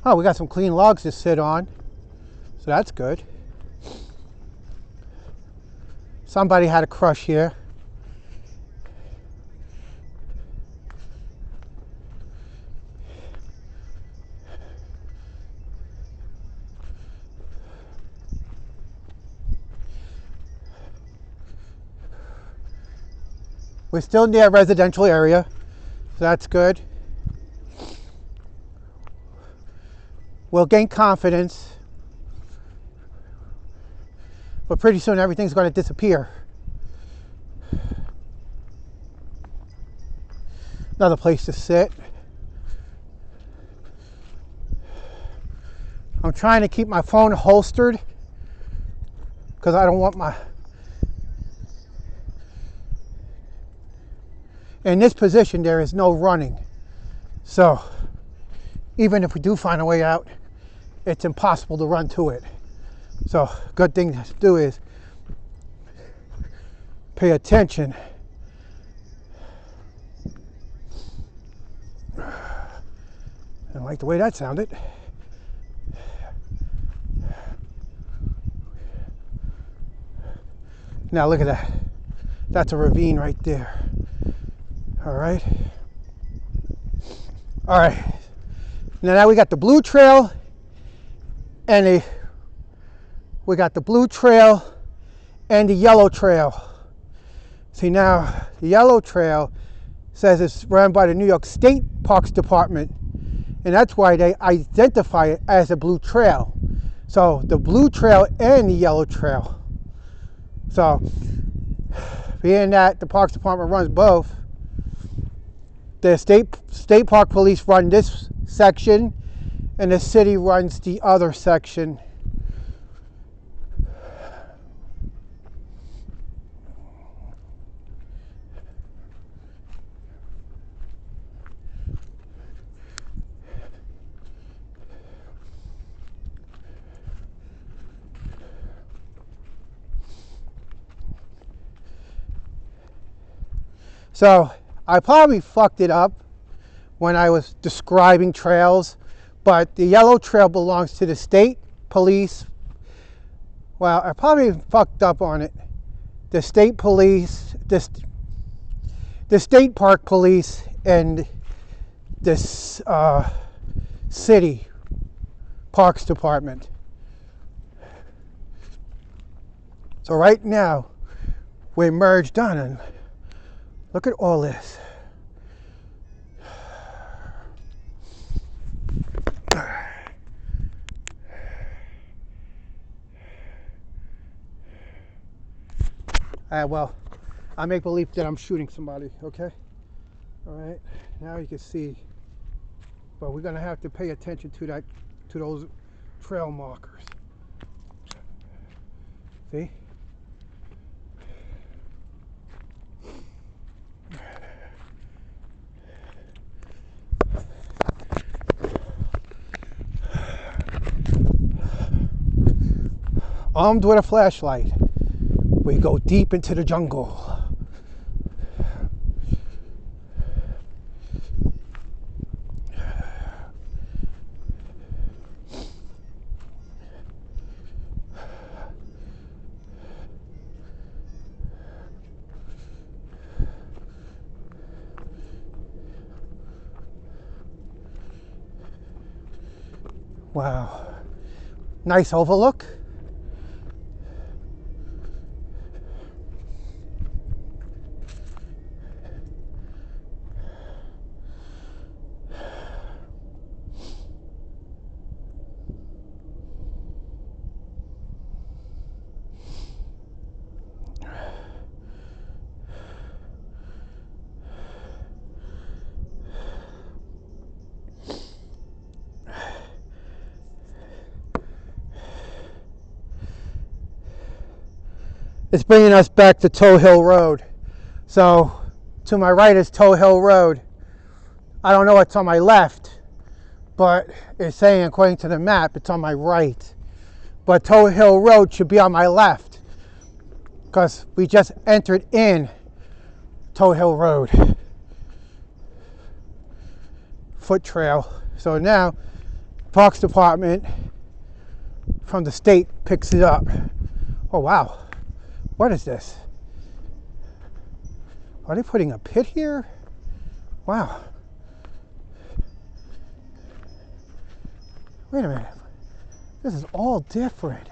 Oh, we got some clean logs to sit on, so that's good. Somebody had a crush here. We're still near a residential area, so that's good. We'll gain confidence, but pretty soon everything's going to disappear. Another place to sit. I'm trying to keep my phone holstered because I don't want my... In this position, there is no running. So even if we do find a way out, it's impossible to run to it. So good thing to do is pay attention. I like the way that sounded. Now look at that. That's a ravine right there. All right. All right. Now we got the blue trail and the yellow trail. See, now the yellow trail says it's run by the New York State Parks Department, and that's why they identify it as a blue trail. So the blue trail and the yellow trail. So being that the Parks Department runs both, the state park police run this section and the city runs the other section. So I probably fucked it up when I was describing trails, but the yellow trail belongs to the state police. Well, I probably fucked up on it. The state police, the state park police, and this city parks department. So right now, we're merged on, and look at all this. Well, I make believe that I'm shooting somebody, okay? All right, now you can see, but we're gonna have to pay attention to those trail markers. See? Armed with a flashlight, we go deep into the jungle. Wow, nice overlook. It's bringing us back to Toe Hill Road. So to my right is Toe Hill Road. I don't know what's on my left, but it's saying, according to the map, it's on my right. But Toe Hill Road should be on my left because we just entered in Toe Hill Road. Foot trail. So now Parks Department from the state picks it up. Oh wow. What is this? Are they putting a pit here? Wow. Wait a minute. This is all different.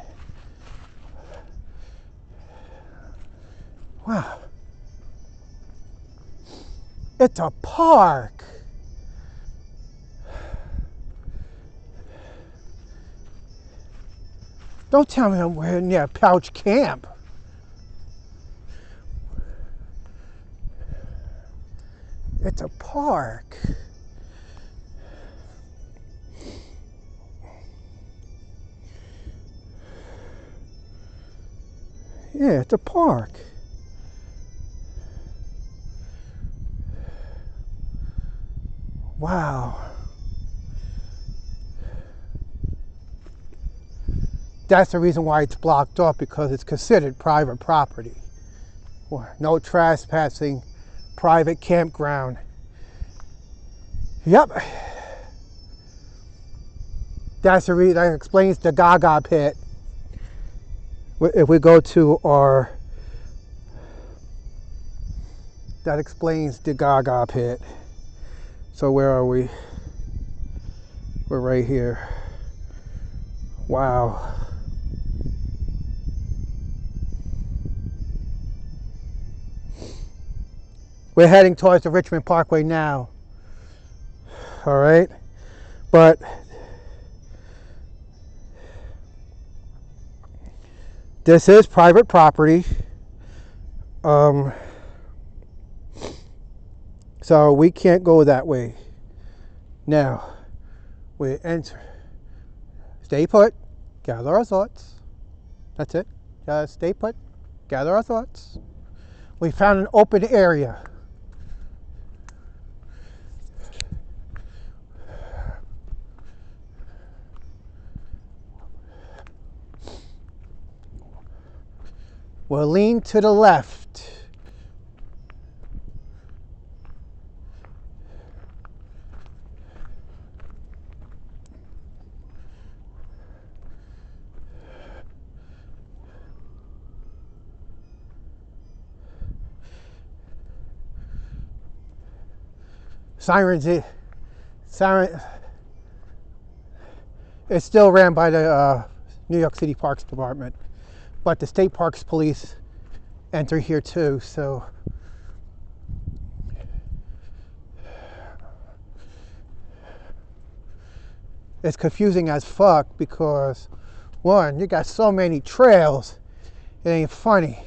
Wow. It's a park. Don't tell me we're near Pouch Camp. It's a park. Yeah, it's a park. Wow. That's the reason why it's blocked off, because it's considered private property. No trespassing, private campground. Yep. That's the reason. That explains the Gaga pit. If we go to our, that explains the Gaga pit. So where are we? We're right here. Wow. We're heading towards the Richmond Parkway now. All right, but this is private property. So we can't go that way. Now, we enter. Stay put, gather our thoughts. That's it. Just stay put, gather our thoughts. We found an open area. We'll lean to the left. Siren, it's still ran by the New York City Parks Department, but the State Parks Police enter here too, so it's confusing as fuck because, one, you got so many trails, it ain't funny.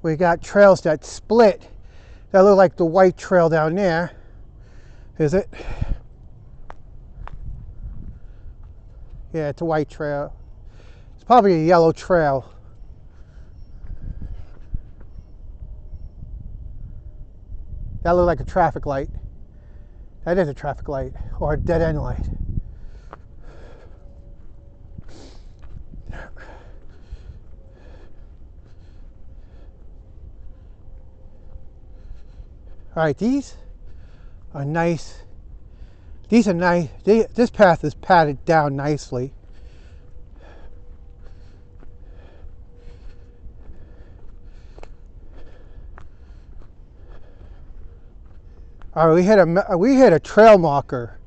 We got trails that split, that look like the white trail down there. Is it? Yeah, it's a white trail. It's probably a yellow trail. That looks like a traffic light. That is a traffic light or a dead end light. All right, these are nice. These are nice. This path is padded down nicely. All right, we hit a trail marker,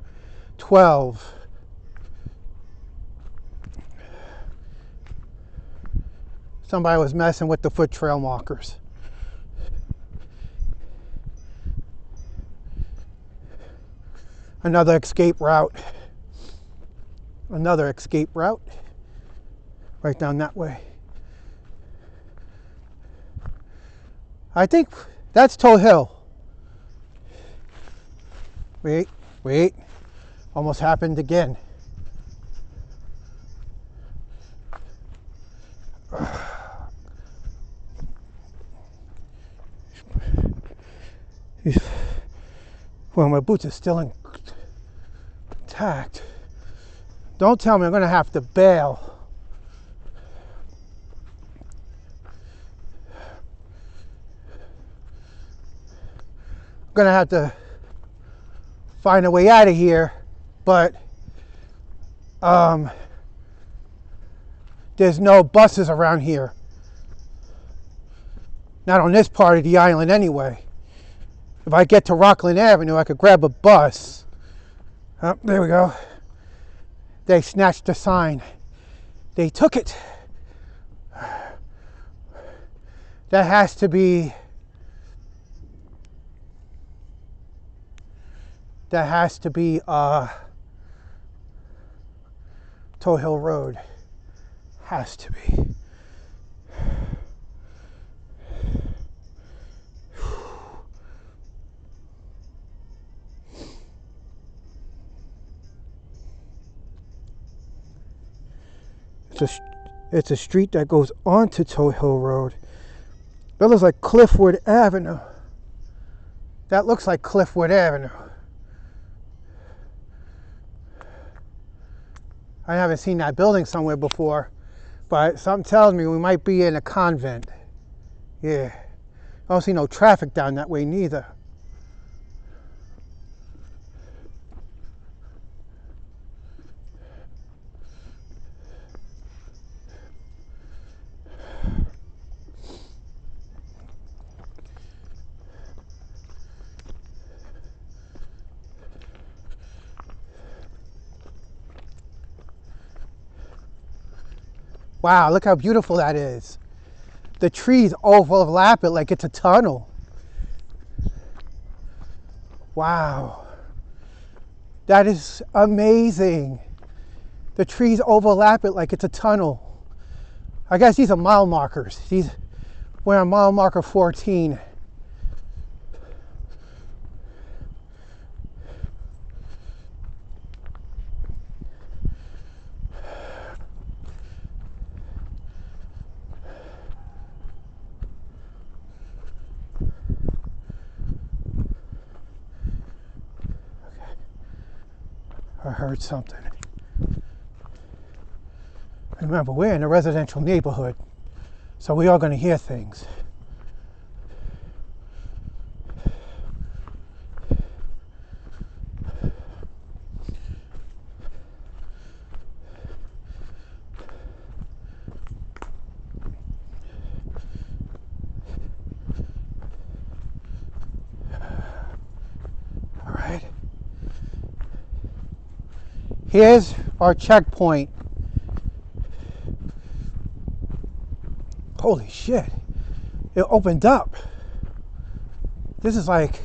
12. Somebody was messing with the foot trail markers. Another escape route. Another escape route. Right down that way. I think that's Toe Hill. Wait. Almost happened again. Well, my boots are still intact. Don't tell me I'm going to have to bail. I'm going to have to find a way out of here, but there's no buses around here. Not on this part of the island anyway. If I get to Rockland Avenue, I could grab a bus. Oh, there we go. They snatched the sign. They took it. That has to be Toe Hill Road. Has to be. It's a street that goes onto Toe Hill Road. That looks like Cliffwood Avenue. That looks like Cliffwood Avenue. I haven't seen that building somewhere before. But something tells me we might be in a convent. Yeah. I don't see no traffic down that way neither. Wow, look how beautiful that is. The trees overlap it like it's a tunnel. Wow. That is amazing. The trees overlap it like it's a tunnel. I guess these are mile markers. We're on mile marker 14. I heard something. Remember, we're in a residential neighborhood, so we are going to hear things. All right. Here's our checkpoint. Holy shit. It opened up. This is like...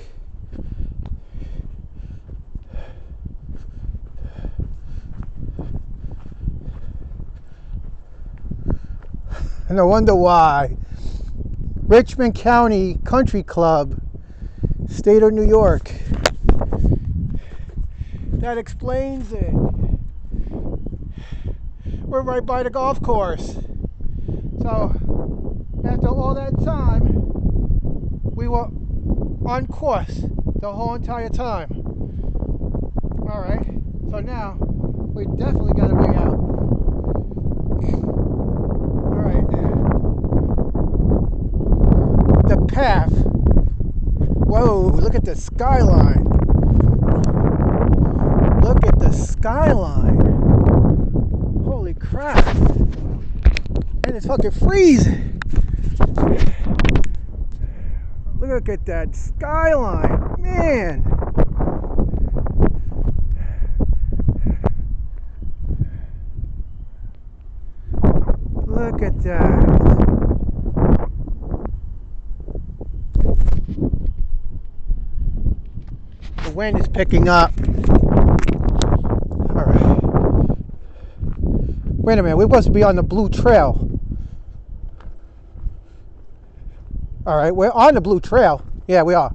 No wonder why. Richmond County Country Club, State of New York. That explains it. We're right by the golf course. So, after all that time, we were on course the whole entire time. Alright, so now, we definitely got a way out. Alright. The path. Whoa, look at the skyline. Look at the skyline. Holy crap. And it's fucking freezing. Look at that skyline. Man. Look at that. The wind is picking up. Wait a minute, we're supposed to be on the blue trail. All right, we're on the blue trail. Yeah, we are.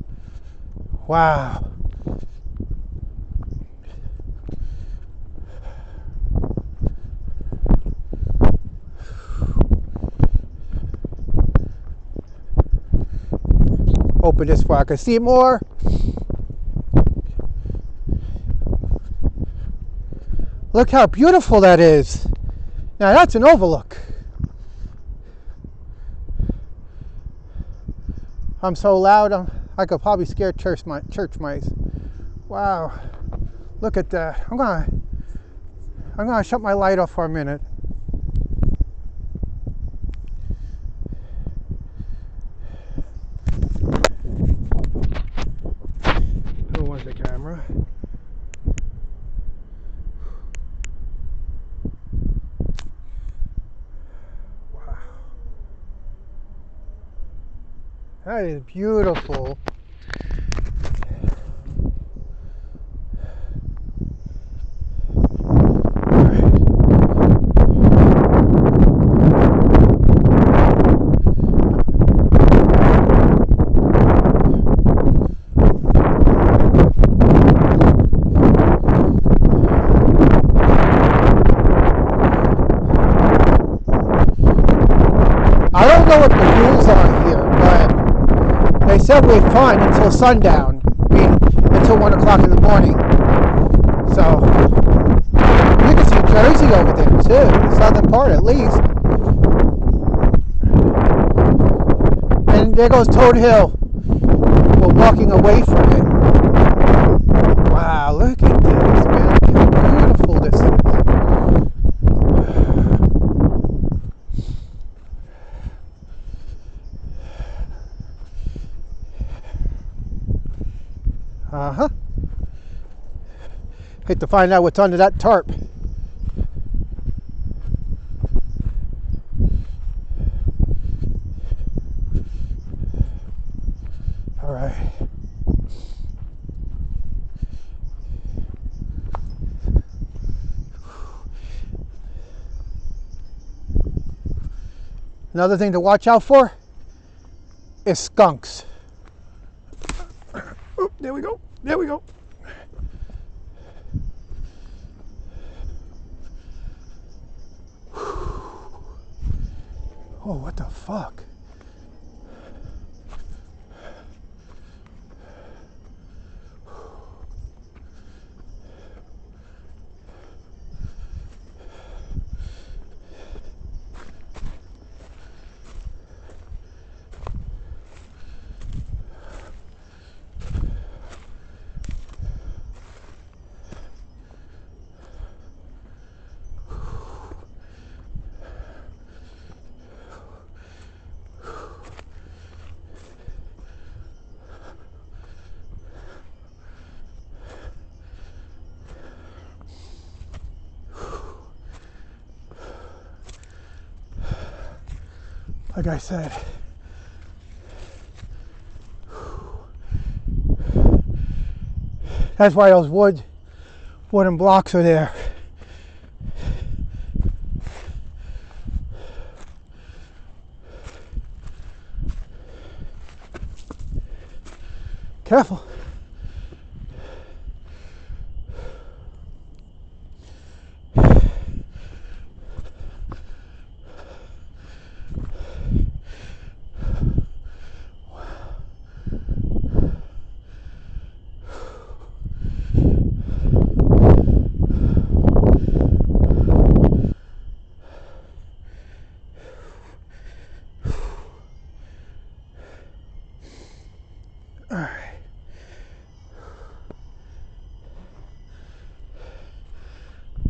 Wow. Open this so I can see more. Look how beautiful that is. Now that's an overlook. I'm so loud, I could probably scare church mice. Wow, look at that. I'm gonna shut my light off for a minute. Who wants the camera? That is beautiful. I don't know what the rules are here, but they said we're fine until sundown. I mean, until 1 o'clock in the morning. So, you can see Jersey over there too, the southern part at least. there goes Toad Hill. We're walking away from it. Wow, look at this, man. Look how beautiful this is. Uh-huh. Hate to find out what's under that tarp. All right. Another thing to watch out for is skunks. Oh, there we go. There we go. Oh, what the fuck? Like I said, that's why those wooden blocks are there. Careful.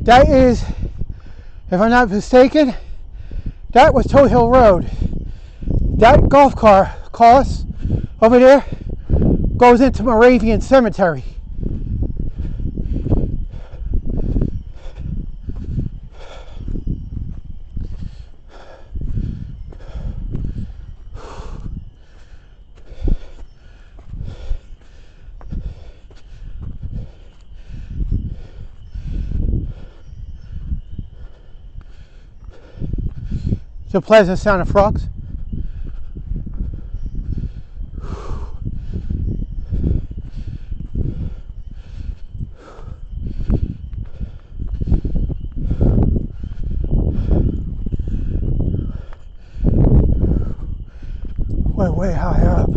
That is, if I'm not mistaken, that was Toad Hill Road. That golf course over there goes into Ravine Cemetery. It's a pleasant sound of frogs. We're way high up.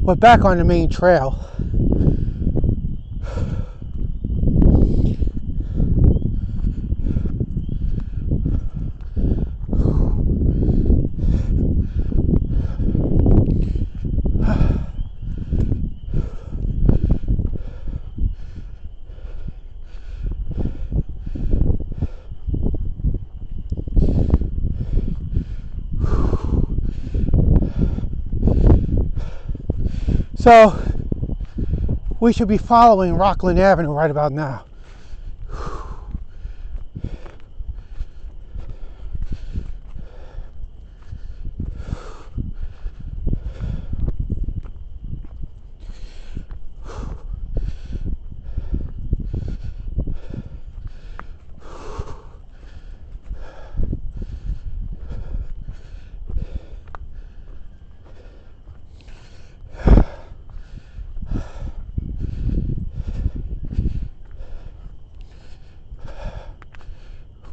We're back on the main trail. So we should be following Rockland Avenue right about now.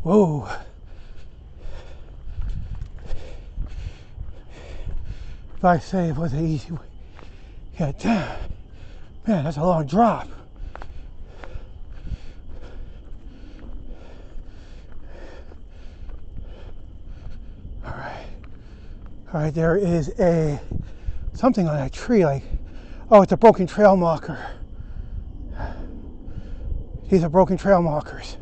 Whoa. If I say it was an easy way to get down. Man, that's a long drop. All right, there is something on that tree, like, oh, it's a broken trail marker. These are broken trail markers.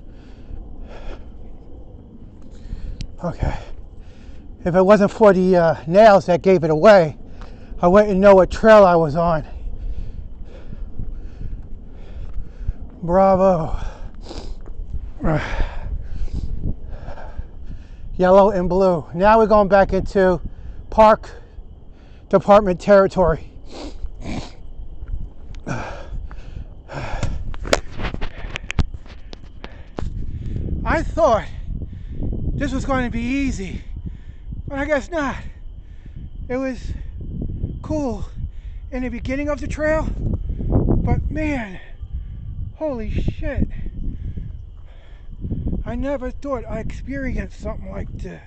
Okay. If it wasn't for the nails that gave it away, I wouldn't know what trail I was on. Bravo. Yellow and blue. Now we're going back into Park Department territory. I thought this was going to be easy, but I guess not. It was cool in the beginning of the trail, but man, holy shit. I never thought I'd experience something like this.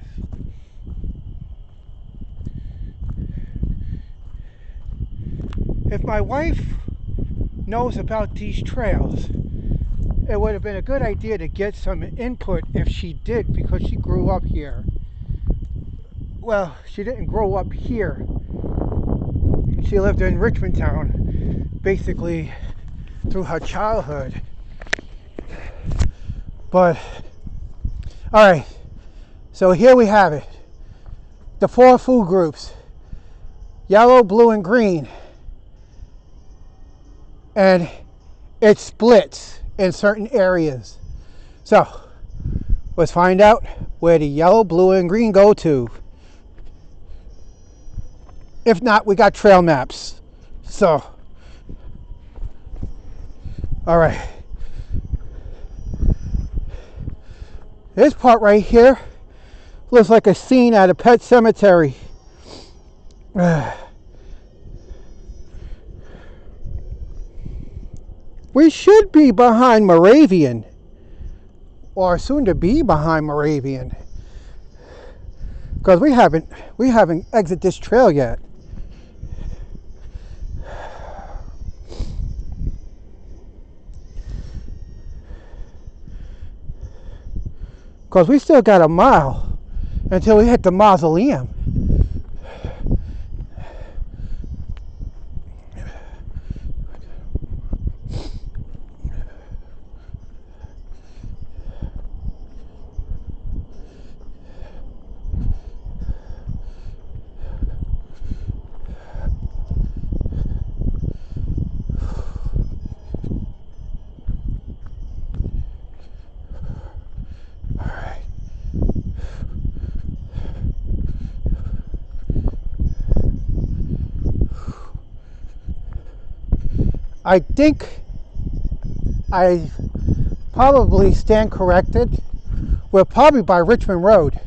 If my wife knows about these trails, it would have been a good idea to get some input if she did, because she grew up here. Well, she didn't grow up here. She lived in Richmond Town basically through her childhood. But, alright, so here we have it. The 4 food groups: yellow, blue, and green. And it splits in certain areas. So, let's find out where the yellow, blue, and green go to. If not, we got trail maps. So, alright. This part right here looks like a scene at a pet cemetery. We should be behind Ravine, or soon to be behind Ravine, because we haven't exited this trail yet. Because we still got a mile until we hit the mausoleum. I think I probably stand corrected. We're probably by Richmond Road.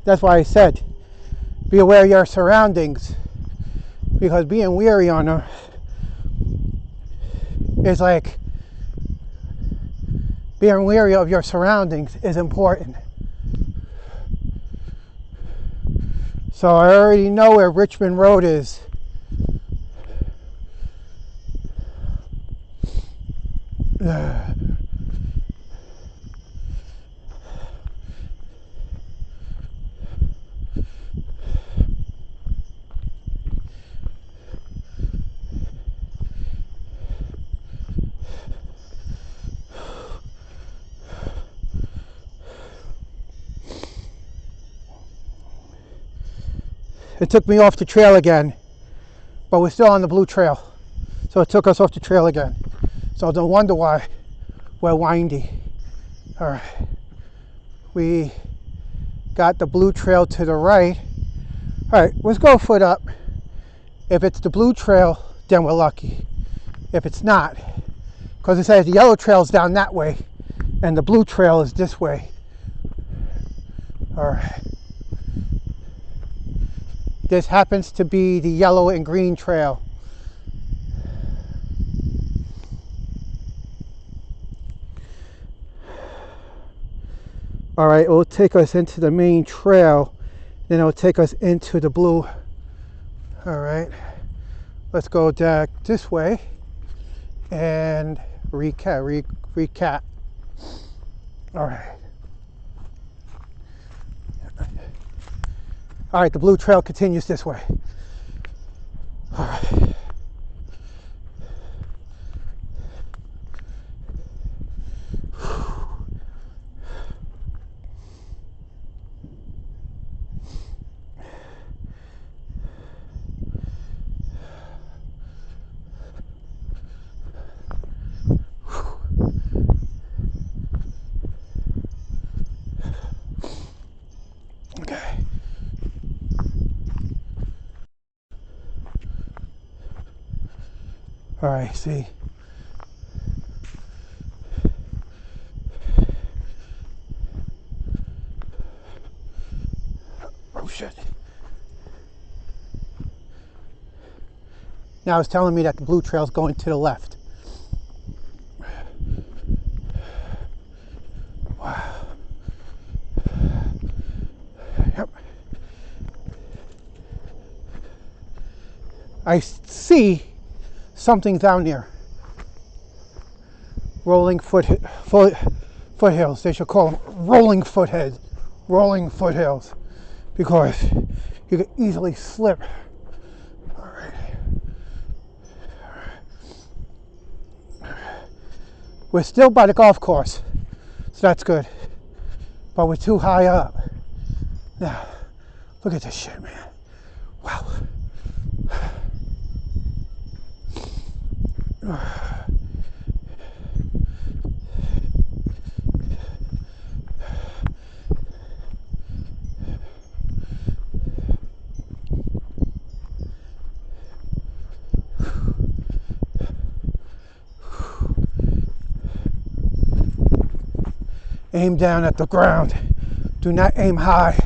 That's why I said be aware of your surroundings, because being weary on her is like being wary of your surroundings is important. So I already know where Richmond Road is. It took me off the trail again, but we're still on the blue trail. So it took us off the trail again. So no wonder why we're windy. All right, we got the blue trail to the right. All right, let's go a foot up. If it's the blue trail, then we're lucky. If it's not, because it says the yellow trail's down that way and the blue trail is this way. All right. This happens to be the yellow and green trail. All right, it will take us into the main trail, then it will take us into the blue. All right, let's go back this way and recap. All right. All right, the blue trail continues this way. All right. Okay. All right, see. Oh shit. Now it's telling me that the blue trail is going to the left. Wow. Yep. I see something down there. Rolling foothills. They should call them rolling foothills, because you could easily slip. All right. We're still by the golf course, so that's good. But we're too high up. Now, look at this shit, man. Wow. Aim down at the ground. Do not aim high.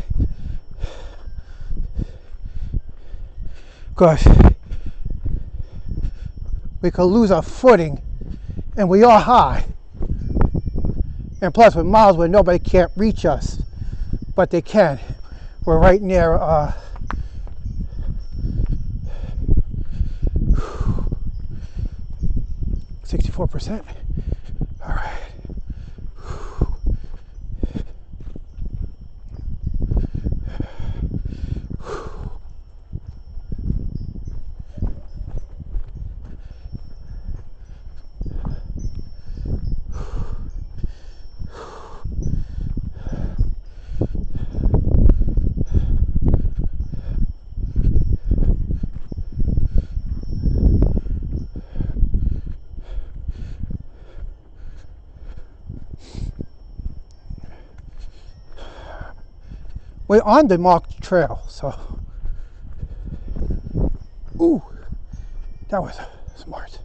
Because we could lose our footing, and we are high. And plus with miles where nobody can't reach us, but they can. We're right near 64%. All right. We're on the marked trail, so. Ooh, that was smart.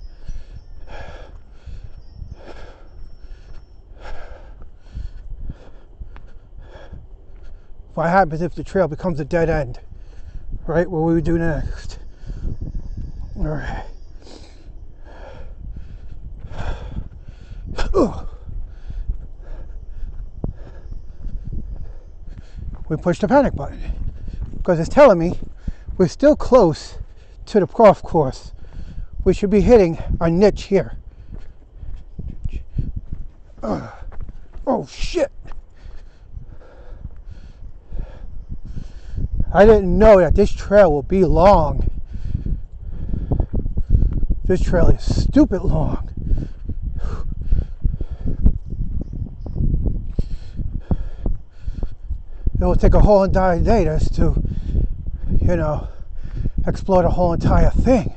What happens if the trail becomes a dead end? Right, what we do next? All right. Ugh. We push the panic button because it's telling me we're still close to the golf course. We should be hitting our niche here. Oh shit! I didn't know that this trail will be long. This trail is stupid long. It will take a whole entire day just to, explore the whole entire thing.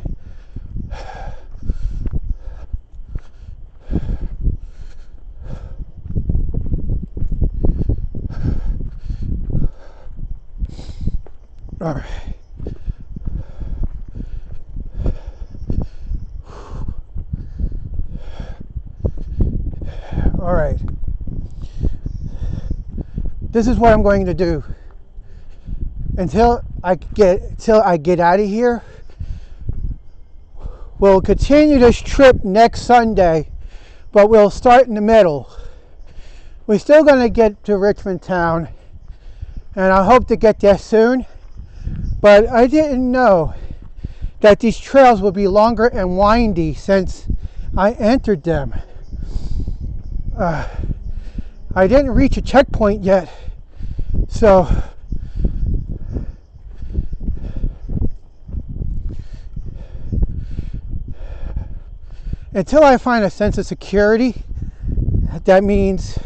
All right. All right. This is what I'm going to do until I get out of here. We'll continue this trip next Sunday, but we'll start in the middle. We're still going to get to Richmond Town, and I hope to get there soon. But I didn't know that these trails will be longer and windy since I entered them. I didn't reach a checkpoint yet, so until I find a sense of security, that means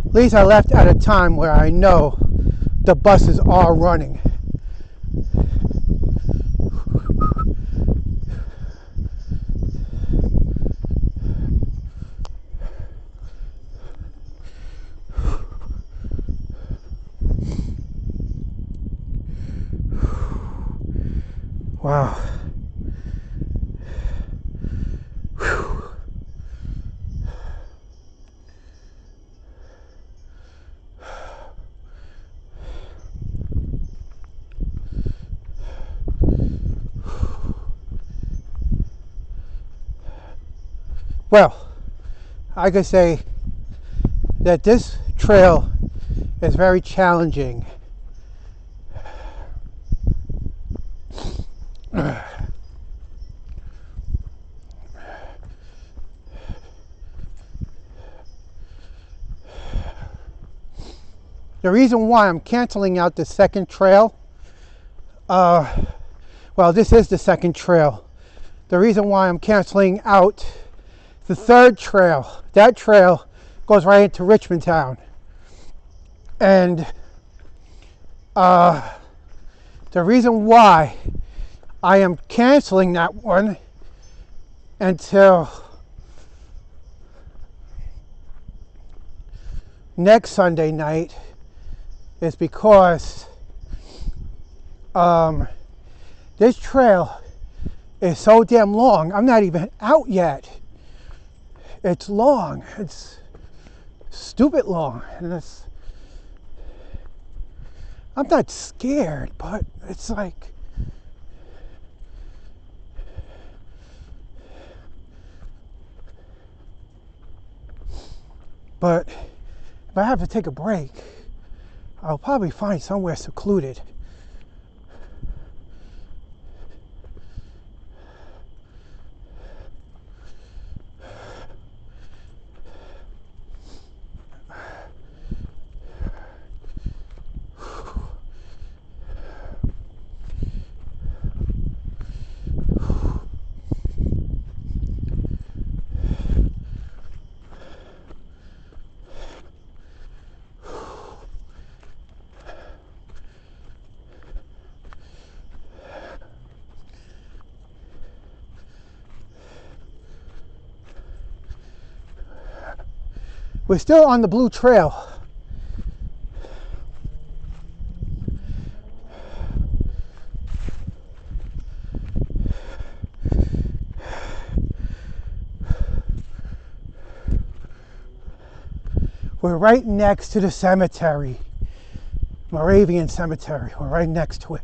at least I left at a time where I know the buses are running. Wow. Well, I could say that this trail is very challenging. The reason why I'm canceling out the second trail, well, this is the second trail. The reason why I'm canceling out the third trail, that trail goes right into Richmond Town. And the reason why I am canceling that one until next Sunday night is because this trail is so damn long. I'm not even out yet. It's long. It's stupid long. And I'm not scared, but it's like, but if I have to take a break, I'll probably find somewhere secluded. We're still on the blue trail. We're right next to the cemetery, Ravine Cemetery. We're right next to it.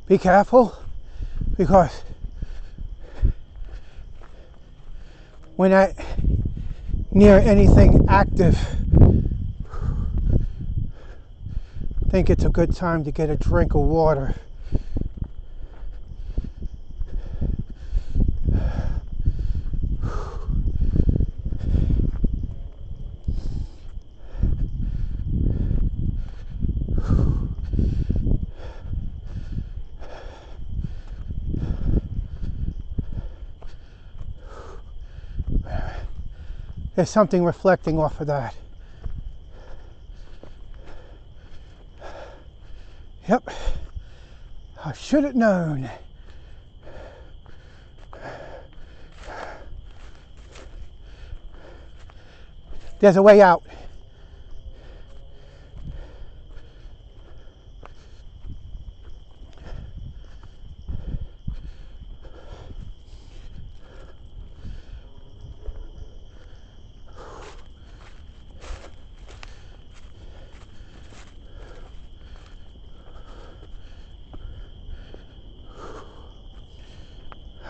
Be careful, because we're not near anything active. I think it's a good time to get a drink of water. There's something reflecting off of that. Yep. I should have known. There's a way out.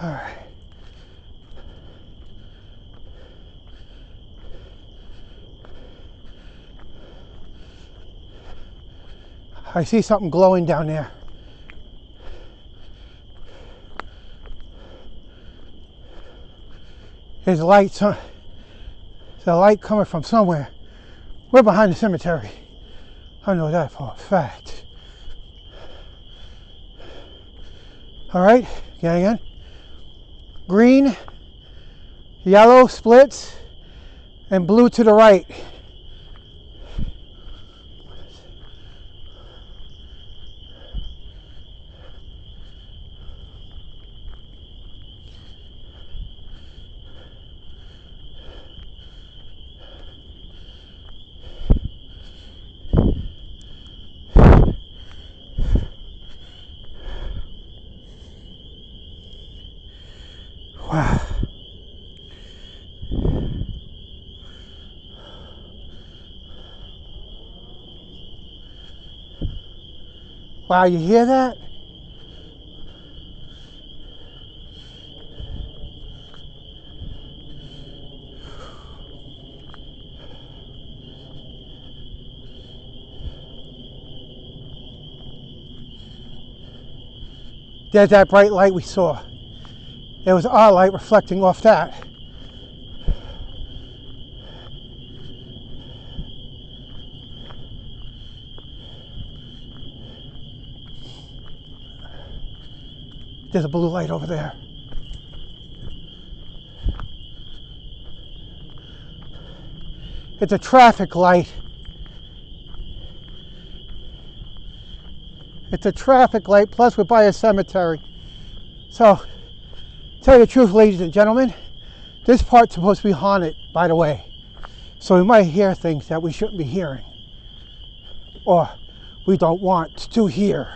All right. I see something glowing down there. There's lights. There's a light coming from somewhere. We're behind the cemetery. I know that for a fact. All right, again. Green, yellow splits, and blue to the right. Wow. Wow, you hear that? There's that bright light we saw. There was our light reflecting off that. There's a blue light over there. It's a traffic light. It's a traffic light, plus we're by a cemetery. So, tell you the truth, ladies and gentlemen, this part's supposed to be haunted, by the way. So we might hear things that we shouldn't be hearing. Or we don't want to hear.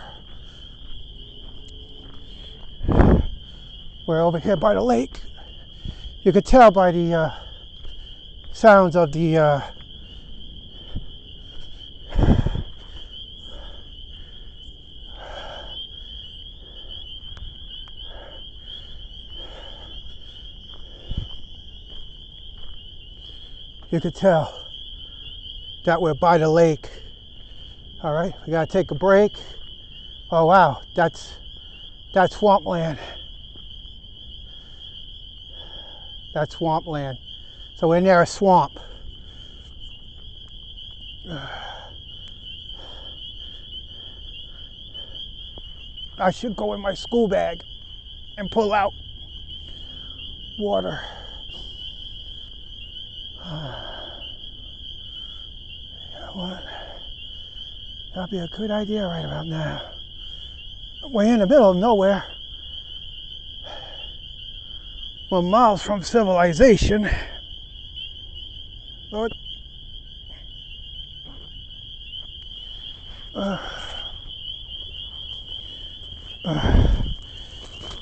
We're over here by the lake. You could tell by the sounds of the you could tell that we're by the lake. All right, we gotta take a break. Oh wow, that's swampland. That's swampland. So we're near a swamp. I should go in my school bag and pull out water. You know what? That'd be a good idea right about now. We're in the middle of nowhere. We're miles from civilization. Lord.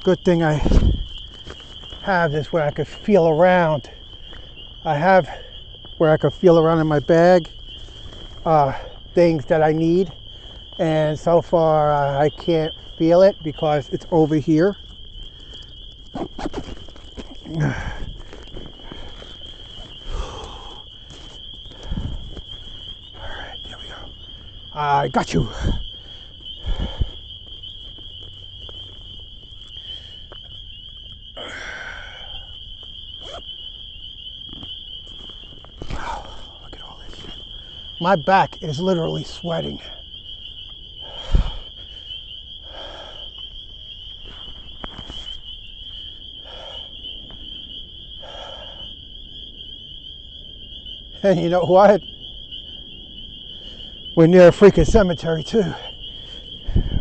Good thing I have this where I could feel around. I have where I could feel around in my bag things that I need, and so far I can't feel it because it's over here. Alright, there we go. I got you. Look at all this shit. My back is literally sweating. And you know what? We're near a freaking cemetery too.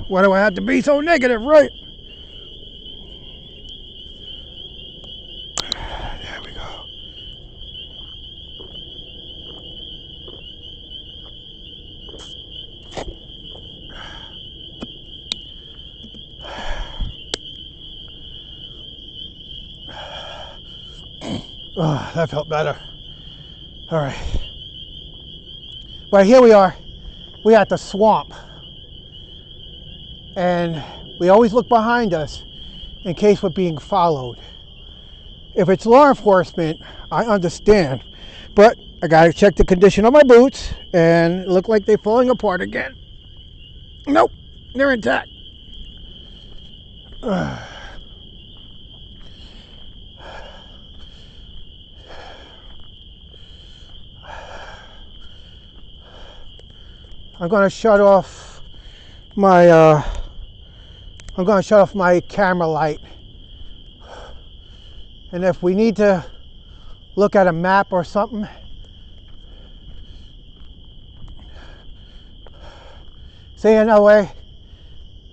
Why do I have to be so negative, right? There we go. Oh, that felt better. All right. But here we are. We're at the swamp. And we always look behind us in case we're being followed. If it's law enforcement, I understand. But I gotta check the condition of my boots, and it look like they're falling apart again. Nope, they're intact. I'm gonna shut off my camera light. And if we need to look at a map or something, see another way.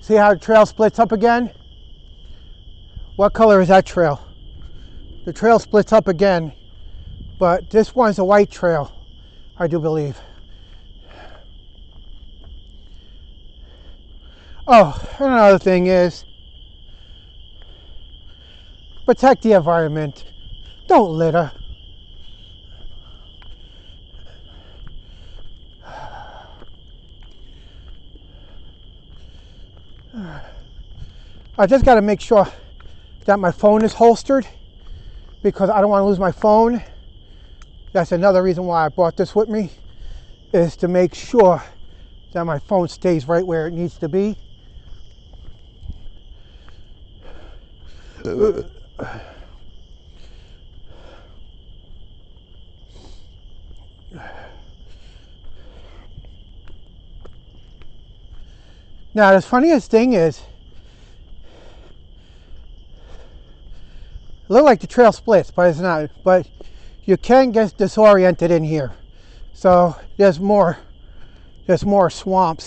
See how the trail splits up again? What color is that trail? The trail splits up again, but this one's a white trail, I do believe. Oh, and another thing is, protect the environment. Don't litter. I just got to make sure that my phone is holstered, because I don't want to lose my phone. That's another reason why I brought this with me, is to make sure that my phone stays right where it needs to be. Now, the funniest thing is, it looks like the trail splits, but it's not. But you can get disoriented in here. So there's more swamp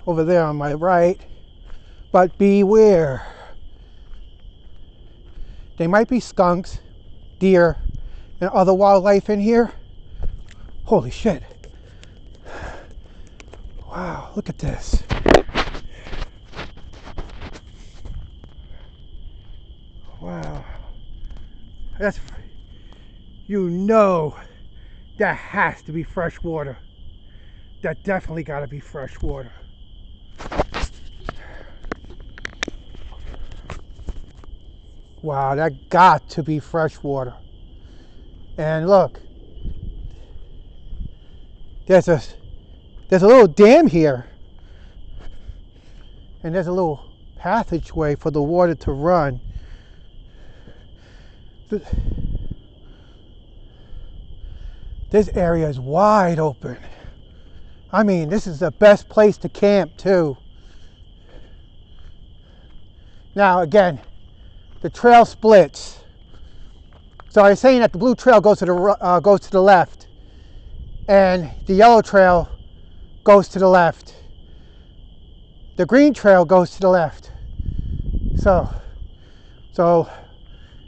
over there on my right. But beware. There might be skunks, deer, and other wildlife in here. Holy shit. Wow, look at this. Wow. That's, you know, that has to be fresh water. That definitely got to be fresh water. Wow, that got to be fresh water. And look, there's a little dam here, and there's a little passageway for the water to run. This area is wide open. I mean, this is the best place to camp too. Now again, the trail splits. So I was saying that the blue trail goes to the left, and the yellow trail goes to the left. The green trail goes to the left. So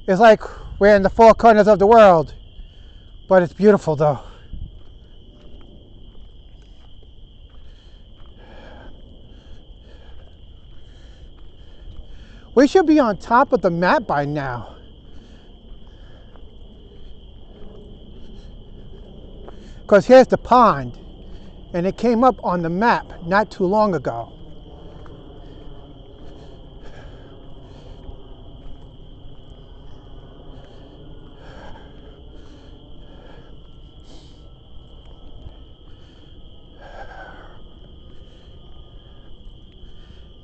it's like we're in the four corners of the world, but it's beautiful though. We should be on top of the map by now. Because here's the pond, and it came up on the map not too long ago.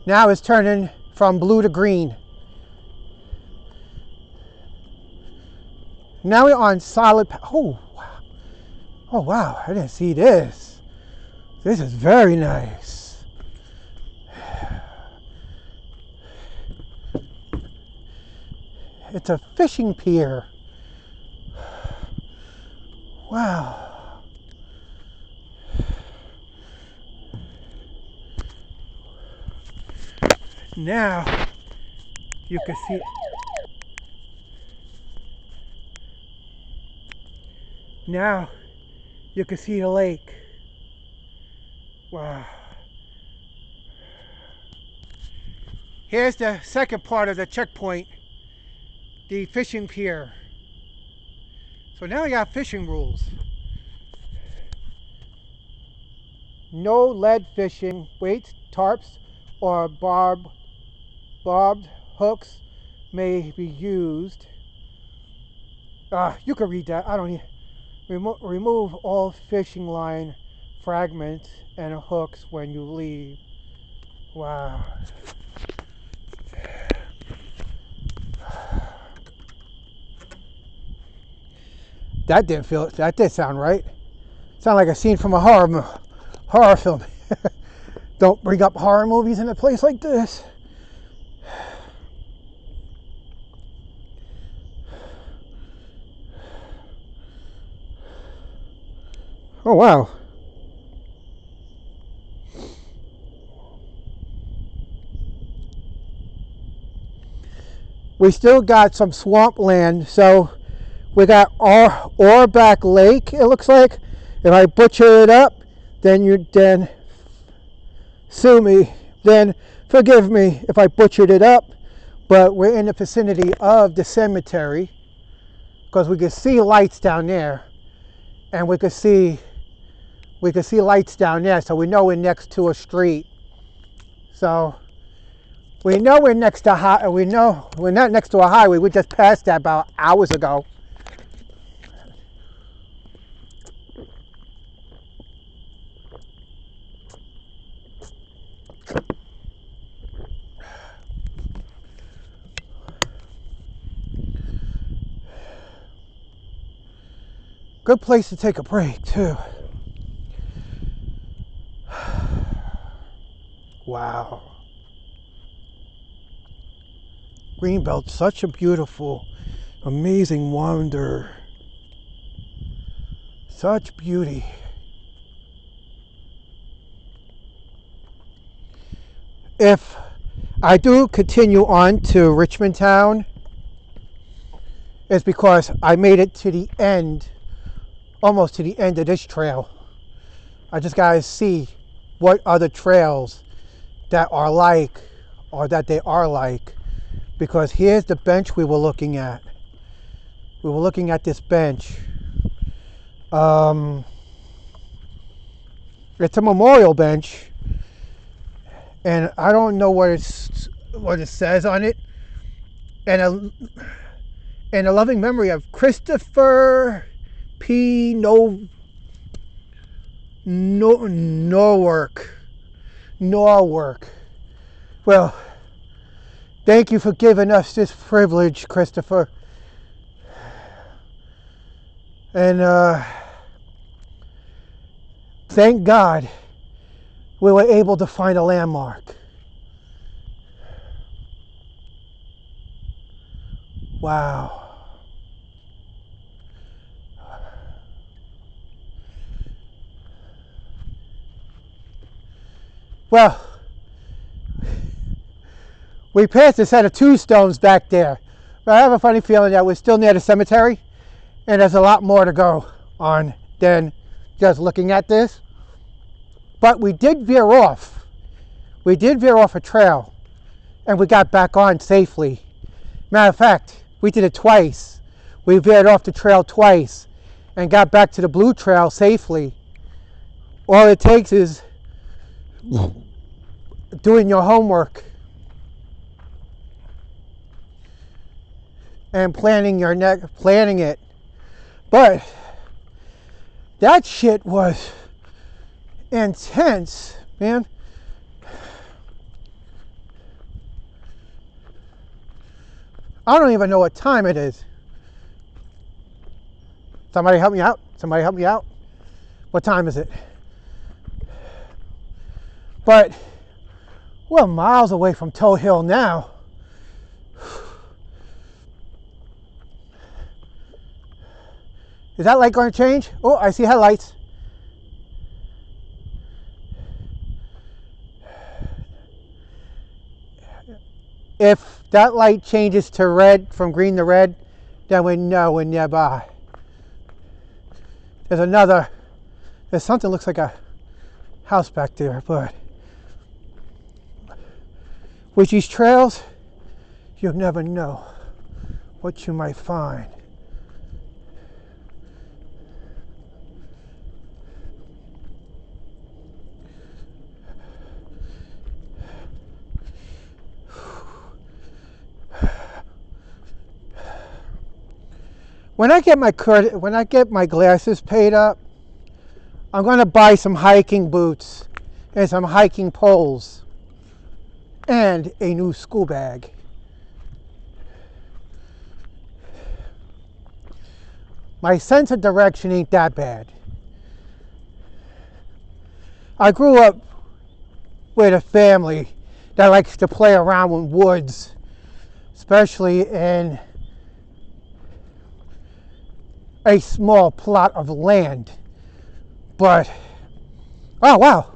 Now it's turning from blue to green. Now we're on solid. Oh wow! Oh wow! I didn't see this. This is very nice. It's a fishing pier. Wow. Now you can see. Now you can see the lake. Wow. Here's the second part of the checkpoint, the fishing pier. So now we got fishing rules. No lead fishing, weights, tarps, or barbed hooks may be used. You can read that. I don't need. Remove all fishing line fragments and hooks when you leave. Wow. That didn't sound right. Sound like a scene from a horror film. Don't bring up horror movies in a place like this. Oh wow. We still got some swampland, so we got Orback Lake, it looks like. If I butcher it up, then sue me. Then forgive me if I butchered it up. But we're in the vicinity of the cemetery because we could see lights down there, and we could see lights down there, so we know we're next to a street. So we know we're next to we know we're not next to a highway. We just passed that about hours ago. Good place to take a break too. Wow. Greenbelt, such a beautiful, amazing wonder. Such beauty. If I do continue on to Richmond Town, it's because I made it to the end, almost to the end of this trail. I just gotta see what other trails that are like, or that they are like, because here's the bench we were looking at. We were looking at this bench. It's a memorial bench, and I don't know what it says on it. And a loving memory of Christopher P. Norwork. Well, thank you for giving us this privilege, Christopher. And thank God we were able to find a landmark. Wow. Well, we passed a set of tombstones back there, but I have a funny feeling that we're still near the cemetery, and there's a lot more to go on than just looking at this. But we did veer off. We did veer off a trail, and we got back on safely. Matter of fact, we did it twice. We veered off the trail twice and got back to the blue trail safely. All it takes is doing your homework and planning it. But that shit was intense, man. I don't even know what time it is. Somebody help me out. What time is it? But we're miles away from Toe Hill now. Is that light going to change? Oh, I see headlights. If that light changes to red, from green to red, then we know we're nearby. There's something looks like a house back there, but with these trails, you'll never know what you might find. When I get my glasses paid up, I'm going to buy some hiking boots and some hiking poles and a new school bag. My sense of direction ain't that bad. I grew up with a family that likes to play around with woods, especially in a small plot of land. But oh wow,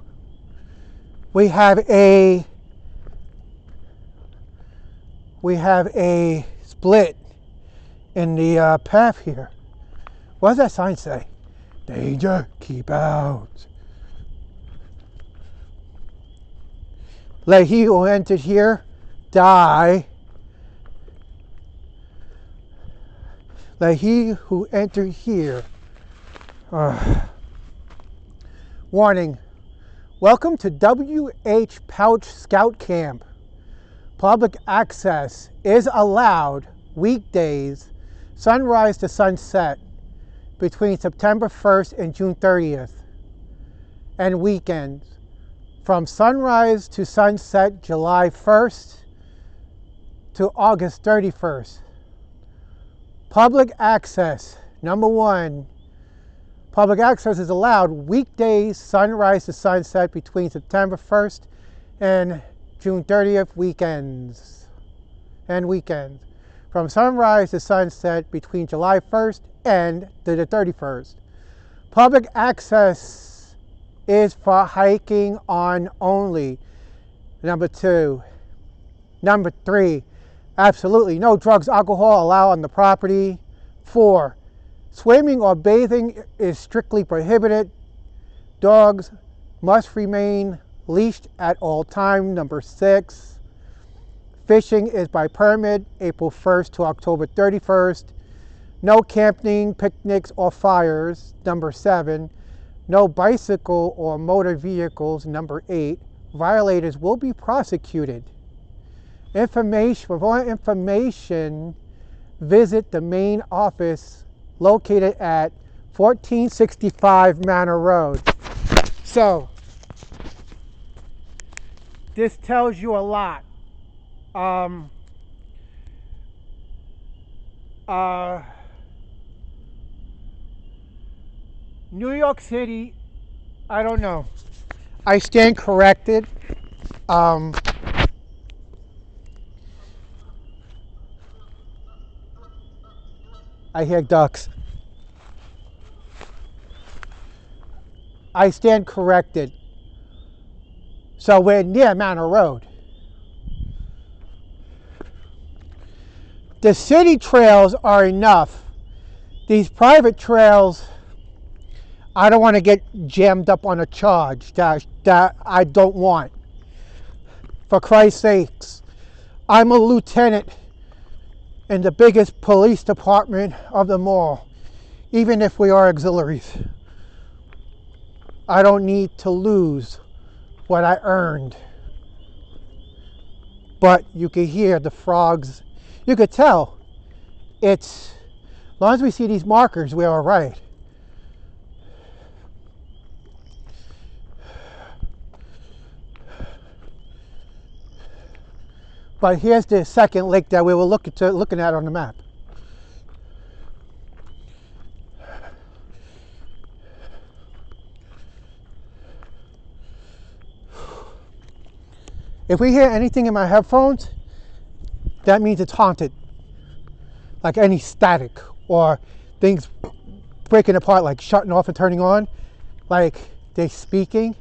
we have a split in the path here. What does that sign say? Danger, keep out. Let he who entered here die. Let he who entered here. Warning. Welcome to W.H. Pouch Scout Camp. Public access is allowed weekdays, sunrise to sunset, between September 1st and June 30th, and weekends, from sunrise to sunset July 1st to August 31st. Public access, number one, public access is allowed weekdays, sunrise to sunset between September 1st and June 30th, weekends. From sunrise to sunset between July 1st and to the 31st. Public access is for hiking on only. Number two. Number three, absolutely no drugs, alcohol allowed on the property. 4, swimming or bathing is strictly prohibited. Dogs must remain leashed at all times. Number 6, fishing is by permit April 1st to October 31st. No camping, picnics, or fires. Number 7, no bicycle or motor vehicles. Number 8, violators will be prosecuted. For more information, visit the main office located at 1465 Manor Road. So, this tells you a lot. New York City, I don't know. I stand corrected. I hear ducks. I stand corrected. So we're near Manor Road. The city trails are enough. These private trails, I don't want to get jammed up on a charge that I don't want. For Christ's sakes, I'm a lieutenant in the biggest police department of them all, even if we are auxiliaries. I don't need to lose what I earned. But you can hear the frogs. You could tell as long as we see these markers, we're all right. But here's the second lake that we were looking at on the map. If we hear anything in my headphones, that means it's haunted. Like any static or things breaking apart, like shutting off and turning on, like they speaking.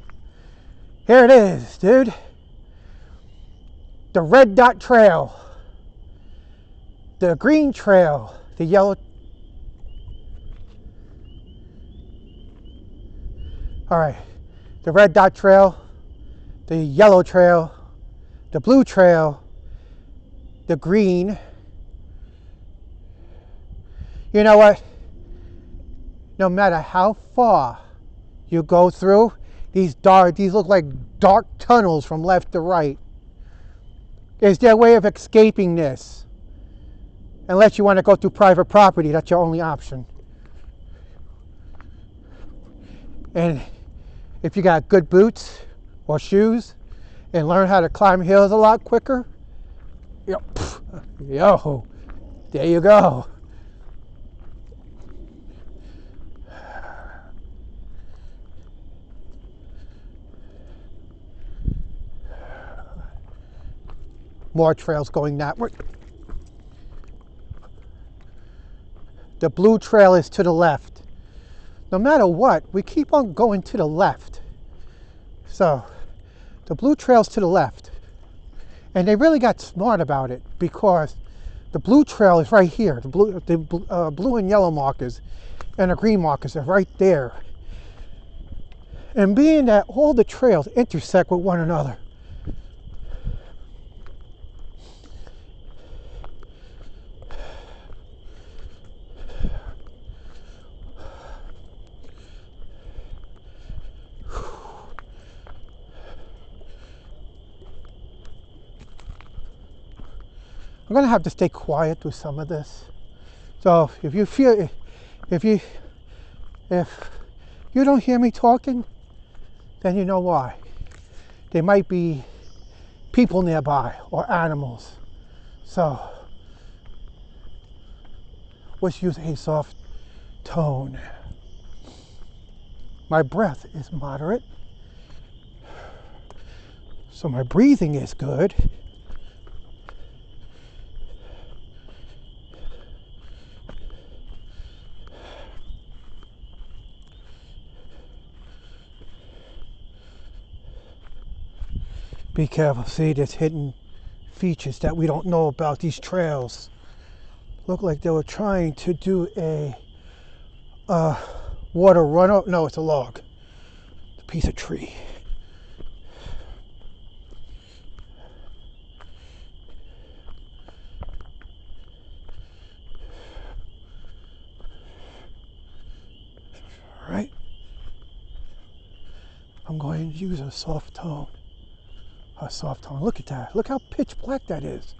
Here it is, dude. The red dot trail, the green trail, the yellow. All right, the red dot trail, the yellow trail, the blue trail, the green. You know what? No matter how far you go through, these look like dark tunnels from left to right. Is there a way of escaping this? Unless you want to go through private property, that's your only option. And if you got good boots or shoes and learn how to climb hills a lot quicker, yo, there you go. More trails going that way. The blue trail is to the left. No matter what, we keep on going to the left. So, the blue trail's to the left. And they really got smart about it because the blue trail is right here. The blue and yellow markers and the green markers are right there. And being that all the trails intersect with one another, I'm gonna have to stay quiet through some of this. So if you feel, if you don't hear me talking, then you know why. There might be people nearby or animals. So let's use a soft tone. My breath is moderate, so my breathing is good. Be careful, see, there's hidden features that we don't know about. These trails look like they were trying to do a water runoff. No, it's a log. It's a piece of tree. All right. I'm going to use a soft tone. A soft tone. Look at that. Look how pitch black that is.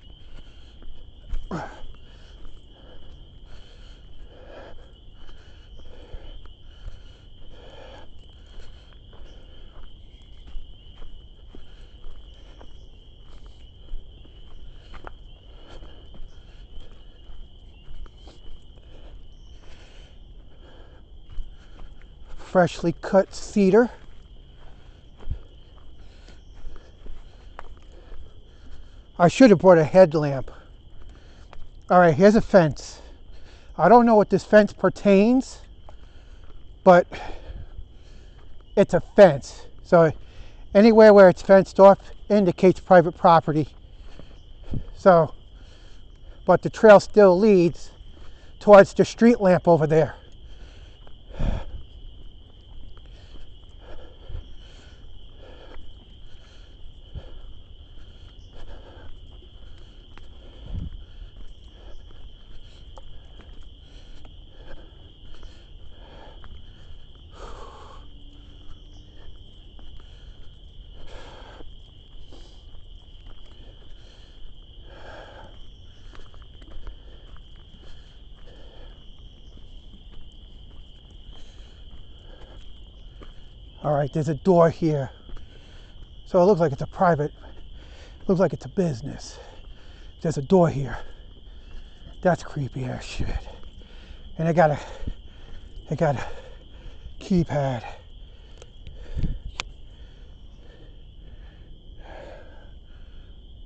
Freshly cut cedar. I should have brought a headlamp. All right, here's a fence. I don't know what this fence pertains, but it's a fence. So anywhere where it's fenced off indicates private property. So, but the trail still leads towards the street lamp over there. All right, there's a door here. So it looks like it's a private, looks like it's a business. There's a door here. That's creepy ass shit. And they got a keypad.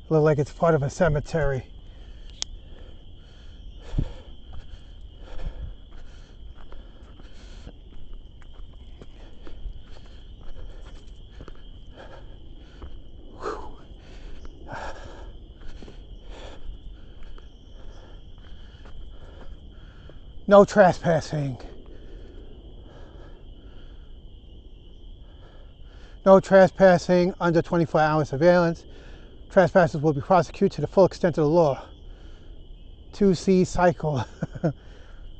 Look like it's part of a cemetery. No trespassing. No trespassing under 24-hour surveillance. Trespassers will be prosecuted to the full extent of the law. 2C cycle. All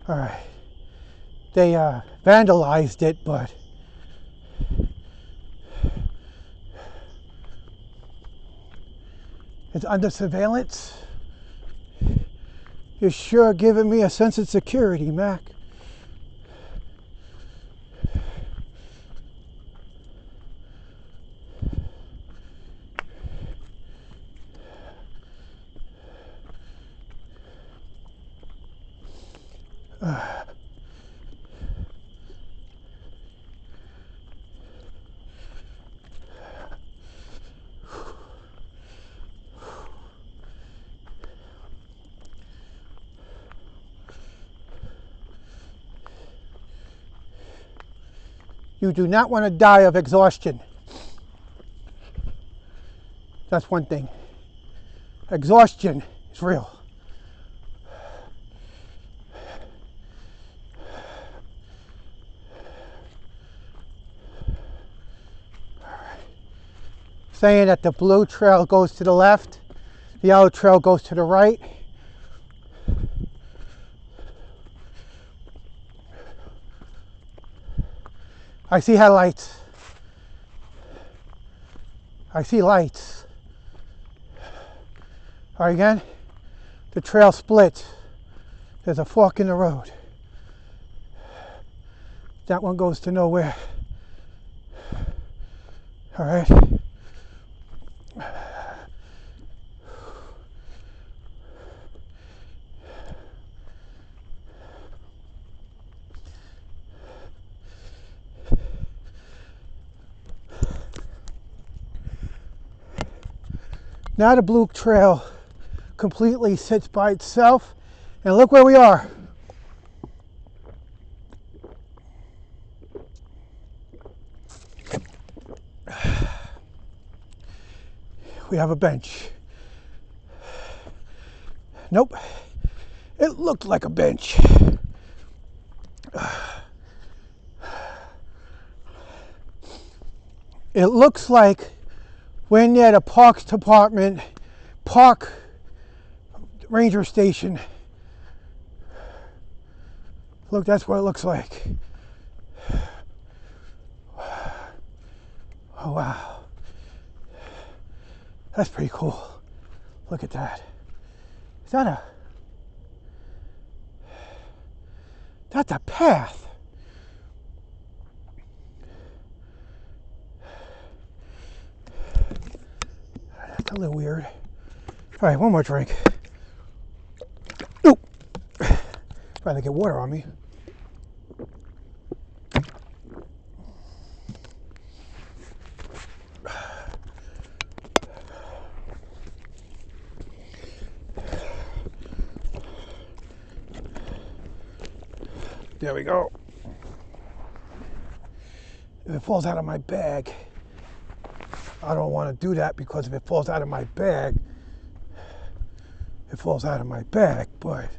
right. They vandalized it, but it's under surveillance. You're sure giving me a sense of security, Mac. You do not want to die of exhaustion. That's one thing. Exhaustion is real. Saying that the blue trail goes to the left, the yellow trail goes to the right. I see headlights. I see lights. All right, again, the trail splits. There's a fork in the road. That one goes to nowhere. All right. Now the blue trail completely sits by itself, and look where we are. We have a bench. Nope, it looked like a bench. It looks like we're near the Parks Department, Park Ranger Station. Look, that's what it looks like. Oh, wow. That's pretty cool. Look at that. Is that a... That's a path. That's a little weird. All right, one more drink. Oop. Trying to get water on me. There we go. If it falls out of my bag, I don't want to do that, because if it falls out of my bag, it falls out of my bag, but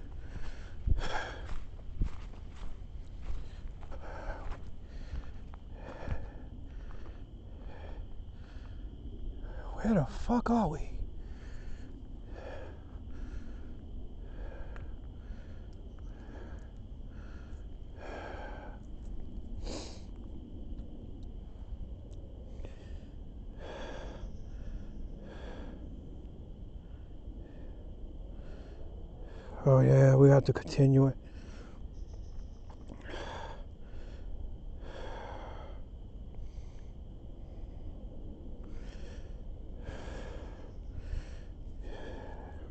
where the fuck are we? Oh yeah, we have to continue it.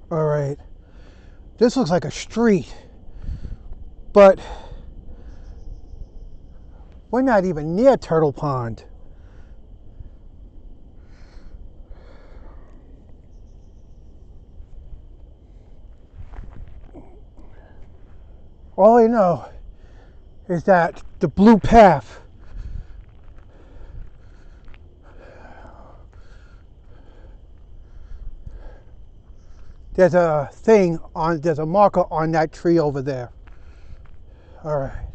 All right, this looks like a street, but we're not even near Turtle Pond. All I know is that the blue path there's a marker on that tree over there. All right.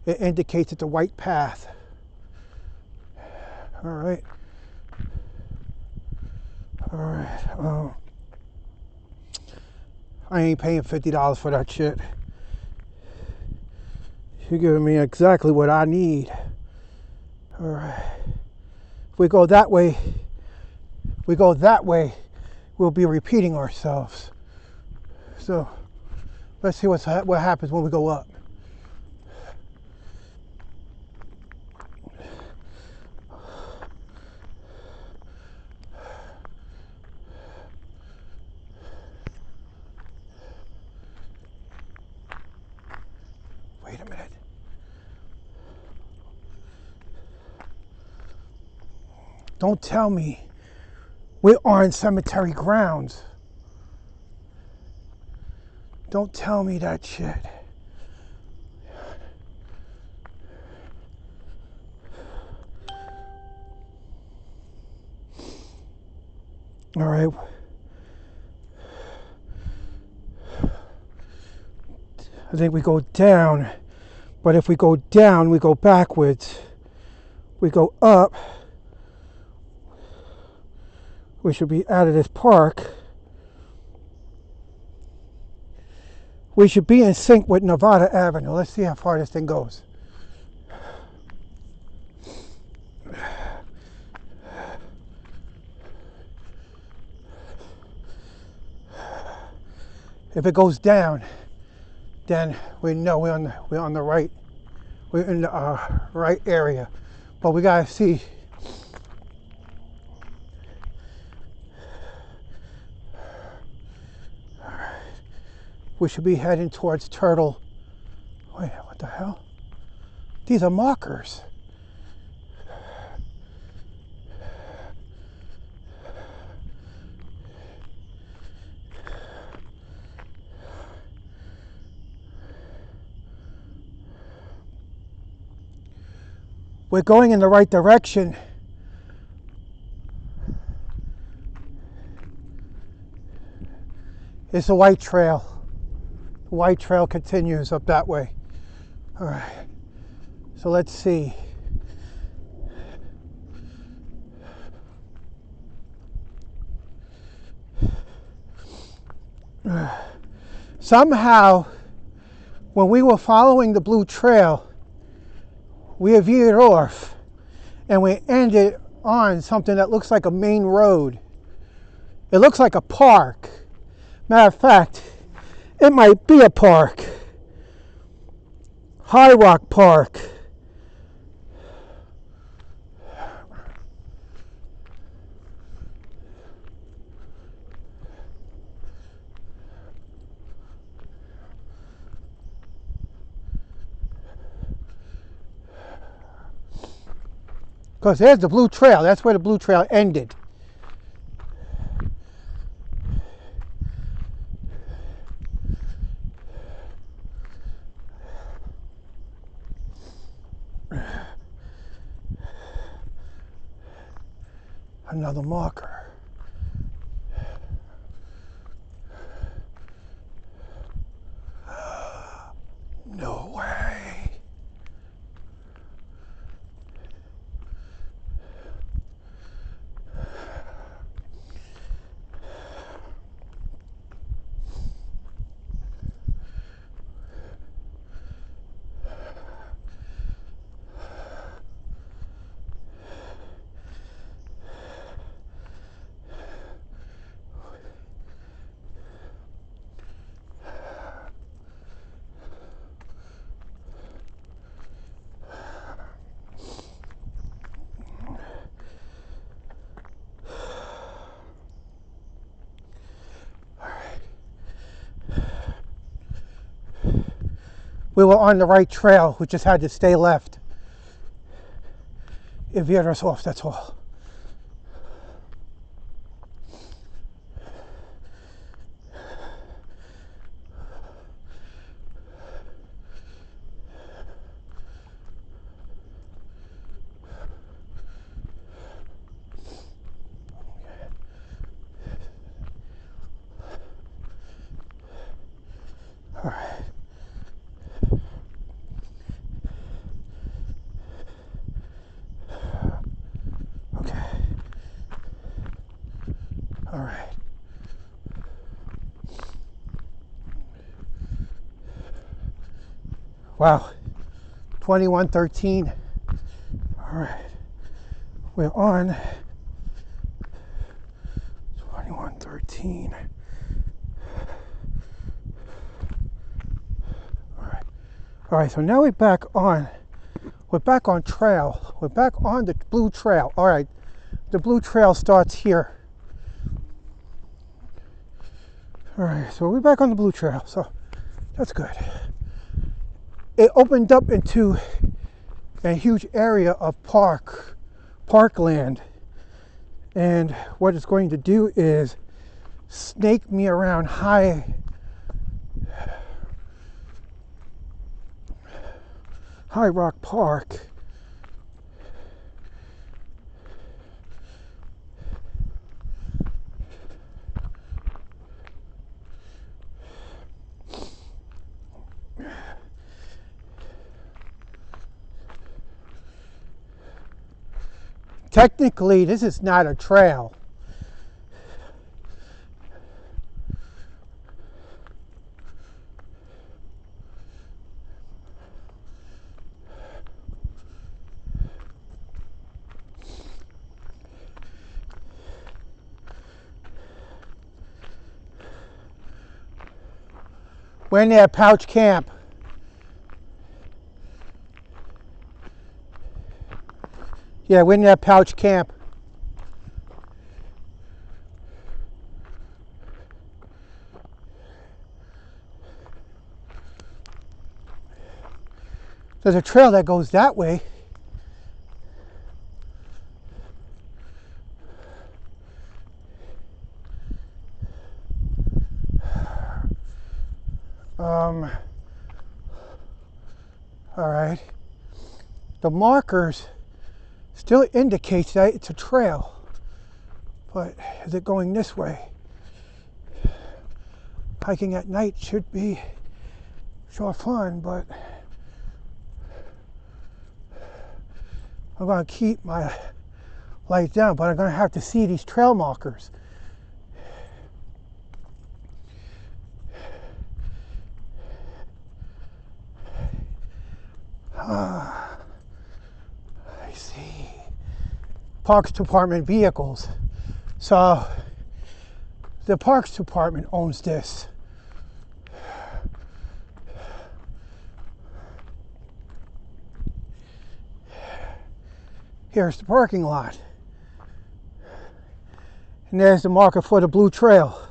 It indicates it's a white path. All right. All right. I ain't paying $50 for that shit. You're giving me exactly what I need. All right. If we go that way, we'll be repeating ourselves. So let's see what happens when we go up. Wait a minute. Don't tell me we're on cemetery grounds. Don't tell me that shit. All right. I think we go down, but if we go down, we go backwards. We go up, we should be out of this park. We should be in sync with Nevada Avenue. Let's see how far this thing goes. If it goes down, then we know we're on the right. We're in the right area, but we gotta see. All right. We should be heading towards Turtle. Wait, what the hell? These are markers. We're going in the right direction. It's a white trail. The white trail continues up that way. All right. So let's see. Somehow, when we were following the blue trail, we veered off and we ended on something that looks like a main road. It looks like a park. Matter of fact, it might be a park. High Rock Park. Because there's the blue trail. That's where the blue trail ended. Another marker. No way. We were on the right trail. We just had to stay left. It veered us off, that's all. All right. Okay. All right. Wow. 2113. All right. We're on 2113. All right, so now we're back on trail. We're back on the blue trail. All right, the blue trail starts here. All right, so we're back on the blue trail, so that's good. It opened up into a huge area of parkland. And what it's going to do is snake me around High Rock Park. Technically, this is not a trail. We're in there, Pouch Camp. Yeah, we're in that Pouch Camp. There's a trail that goes that way. All right. The markers still indicates that it's a trail, but is it going this way? Hiking at night should be sure fun, but I'm going to keep my lights down, but I'm going to have to see these trail markers. I see. Parks Department vehicles. So the Parks Department owns this. Here's the parking lot. And there's the marker for the blue trail.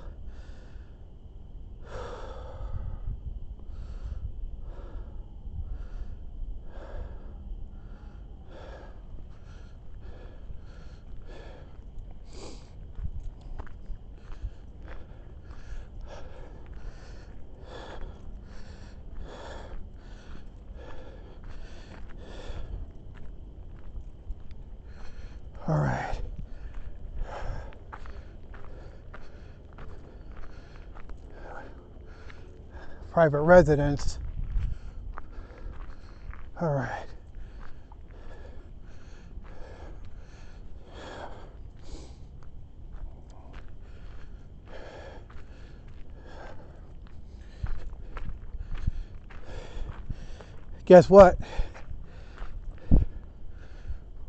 All right. Private residence. All right. Guess what?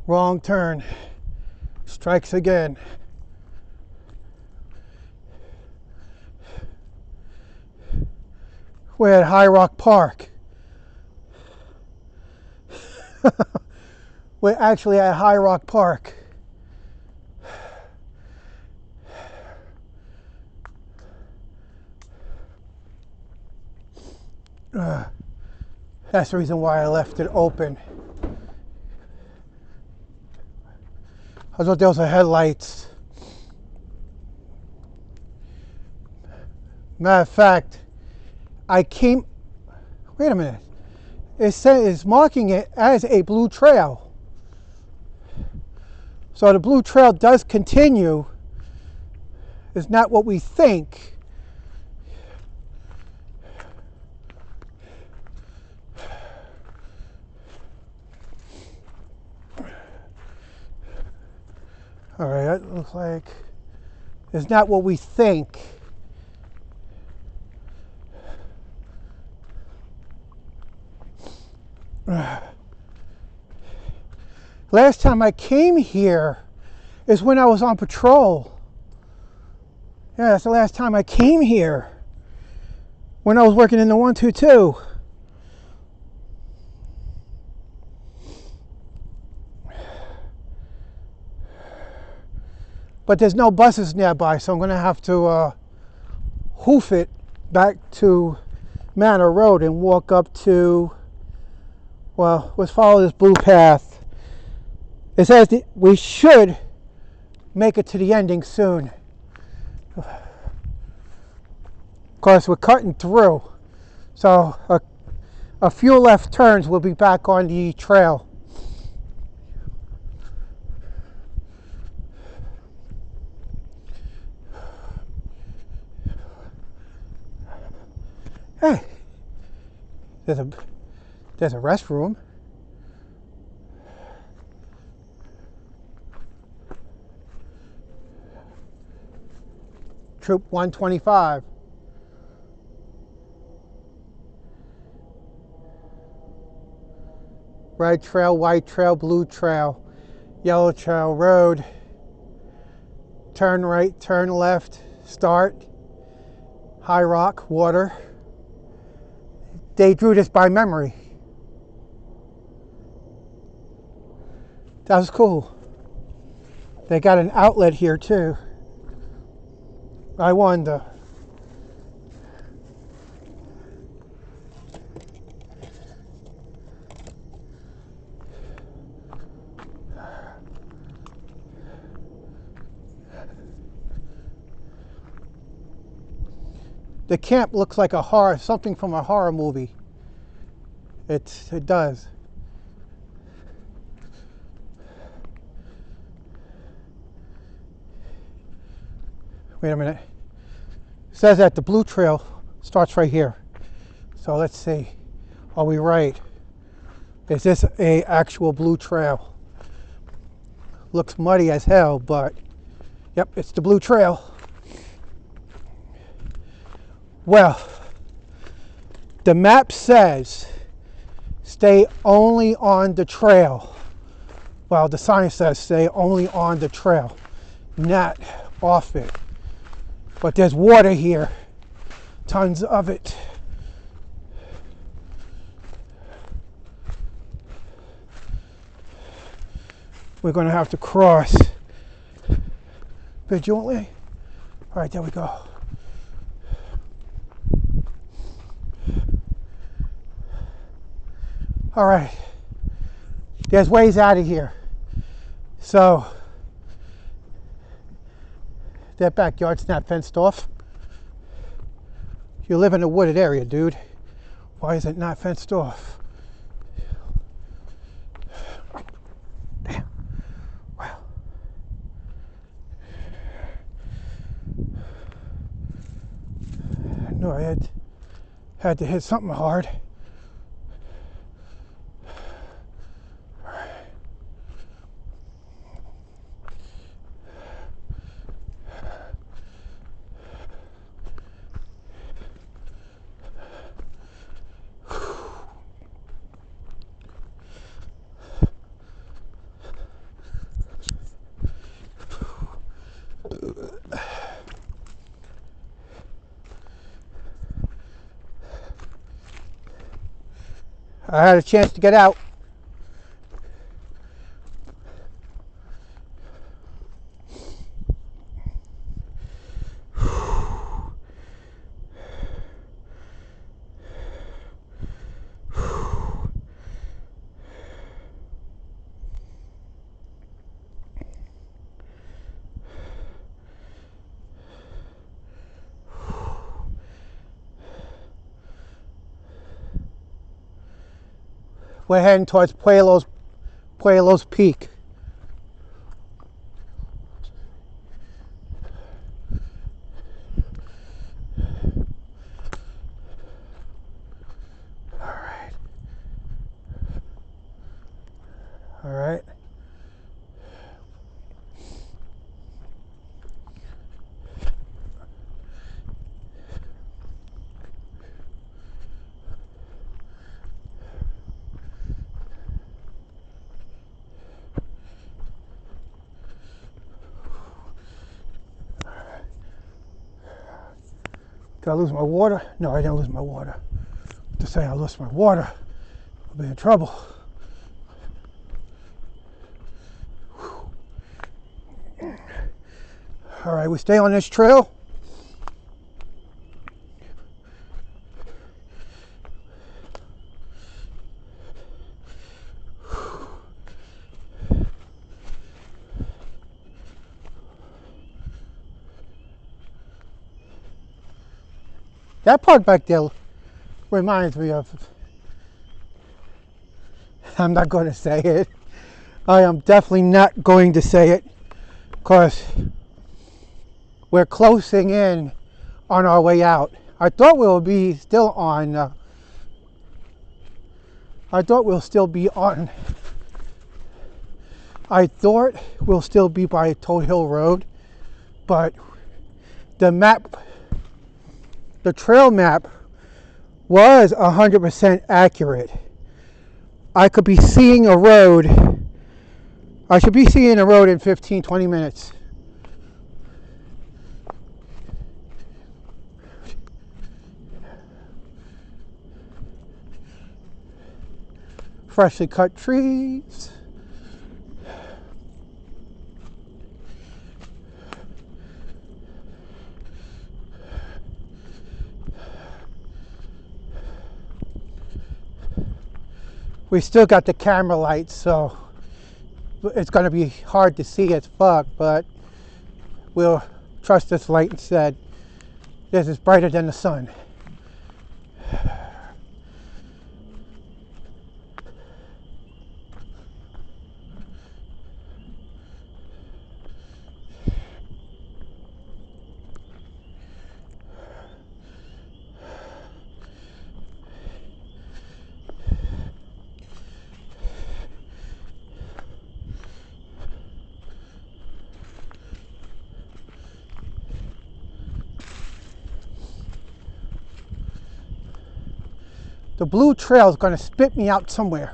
Wrong turn. Strikes again. We're at High Rock Park. We're actually at High Rock Park. That's the reason why I left it open. I thought there was a headlights. Matter of fact, wait a minute. It says it's marking it as a blue trail. So the blue trail does continue. It's not what we think. All right, that looks like it's not what we think. Last time I came here is when I was on patrol. Yeah, that's the last time I came here. When I was working in the 122. But there's no buses nearby, so I'm going to have to hoof it back to Manor Road and walk up to, well, let's follow this blue path. It says we should make it to the ending soon. Of course, we're cutting through. So a few left turns, we'll be back on the trail. Hey, there's a restroom. Troop 125. Red trail, white trail, blue trail, yellow trail road. Turn right, turn left, start. High rock, water. They drew this by memory. That was cool. They got an outlet here too. I wonder. The camp looks like something from a horror movie. It does. Wait a minute. It says that the blue trail starts right here. So let's see. Are we right? Is this a actual blue trail? Looks muddy as hell, but yep, it's the blue trail. Well, the map says stay only on the trail. Well, the sign says stay only on the trail, not off it. But there's water here, tons of it. We're going to have to cross vigilantly. All right, there we go. All right, there's ways out of here. So that backyard's not fenced off. You live in a wooded area, dude. Why is it not fenced off? Damn. Wow. I knew I had to hit something hard. I had a chance to get out. We're heading towards Pueblo's Peak. All right. Did I lose my water? No, I didn't lose my water. To say I lost my water, I'll be in trouble. All right, we stay on this trail. That part back there reminds me of, I'm not going to say it. I am definitely not going to say it because we're closing in on our way out. I thought we'll be still on, I thought we'll still be by Toad Hill Road, but the map, the trail map was 100% accurate. I could be seeing a road. I should be seeing a road in 15-20 minutes. Freshly cut trees. We still got the camera lights, so it's going to be hard to see as fuck, but we'll trust this light instead. This is brighter than the sun. The blue trail is going to spit me out somewhere.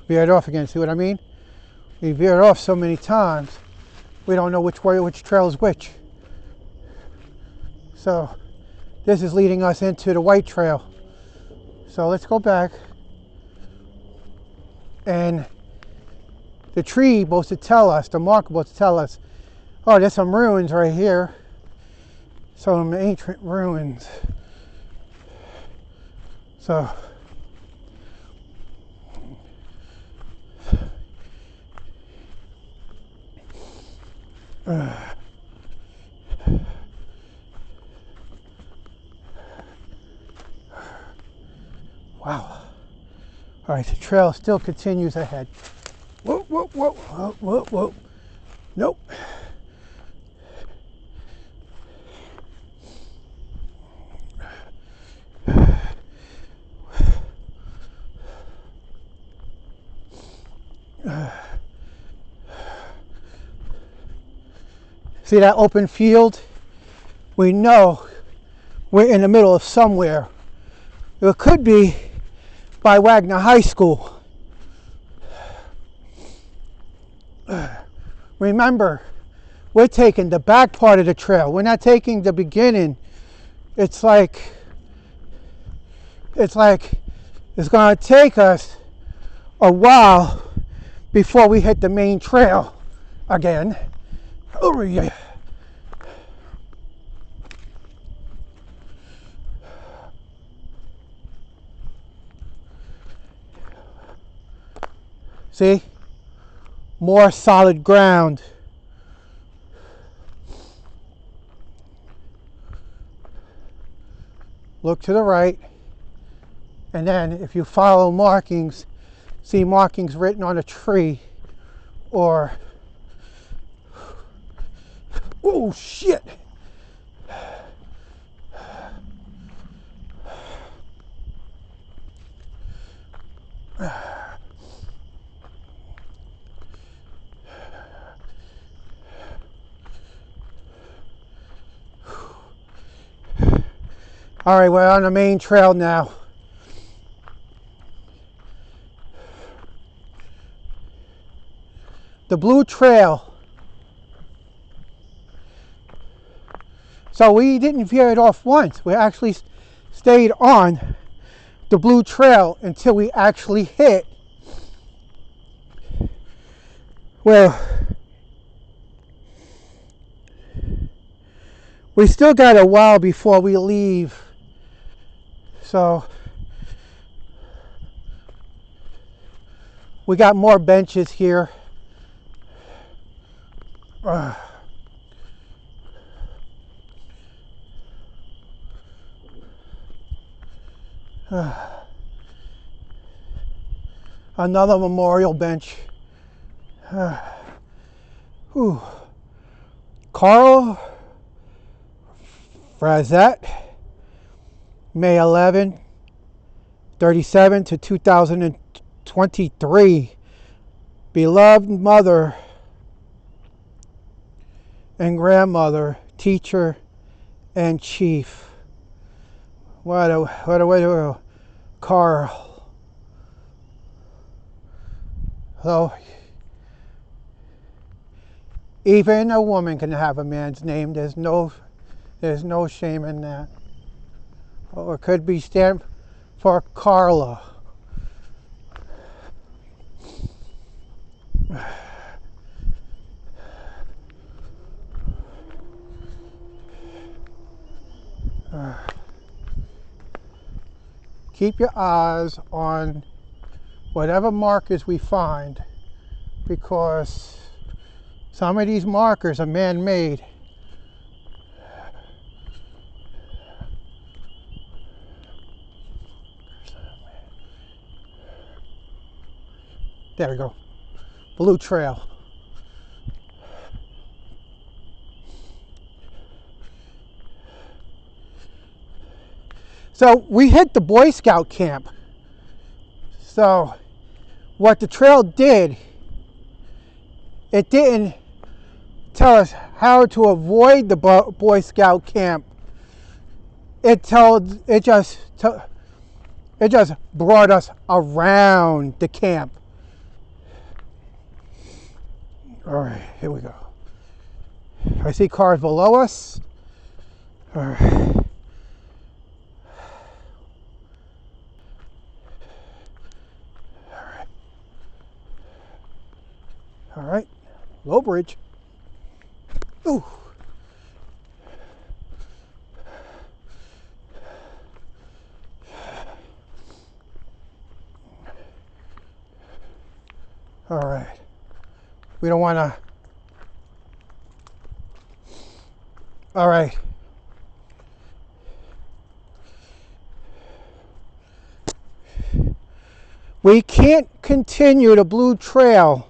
Veered off again, see what I mean? We veered off so many times, we don't know which way, which trail is which. So this is leading us into the white trail. So let's go back. And the tree supposed to tell us, the marker supposed to tell us, oh, there's some ruins right here. Some ancient ruins. So wow. All right, the trail still continues ahead. Whoa, whoa, whoa, whoa, whoa, whoa. Nope. See that open field? We know we're in the middle of somewhere. It could be by Wagner High School. Remember, we're taking the back part of the trail. We're not taking the beginning. It's like it's going to take us a while before we hit the main trail again. Oh yeah. See? More solid ground. Look to the right. And then if you follow markings, see markings written on a tree or... Oh shit! All right, we're on the main trail now. the blue trail. So we didn't veer it off once. We actually stayed on the blue trail until we actually hit where we still got a while before we leave. So we got more benches here. Another memorial bench. Carl Frazette, May 11, 37 to 2023. Beloved mother and grandmother, teacher and chief. What a way to Carl. So even a woman can have a man's name. There's no shame in that. Or it could be stand for Carla. Keep your eyes on whatever markers we find, because some of these markers are man-made. There we go. Blue trail. So we hit the Boy Scout camp. So what the trail did, it didn't tell us how to avoid the Boy Scout camp. It just brought us around the camp. All right, here we go. I see cars below us. All right. All right, low bridge. Ooh. All right. We don't want to. All right. We can't continue the blue trail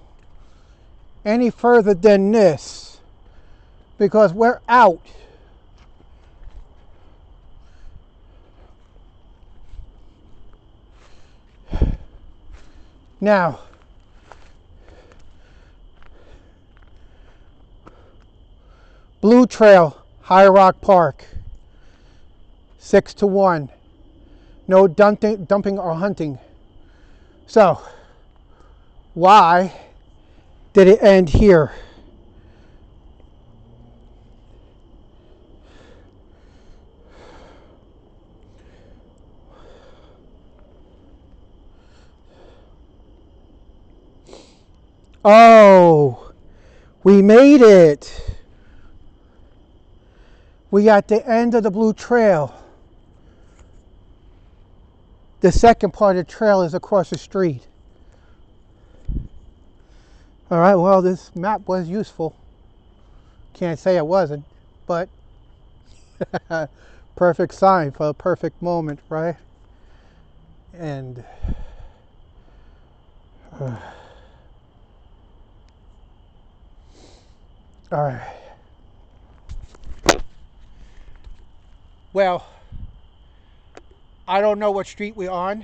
any further than this because we're out. Now, Blue Trail, High Rock Park, 6-1. No dumping or hunting. So, why did it end here? Oh, we made it. We got the end of the Blue Trail. The second part of the trail is across the street. All right, well, this map was useful. Can't say it wasn't, but perfect sign for a perfect moment, right? And all right. Well, I don't know what street we're on,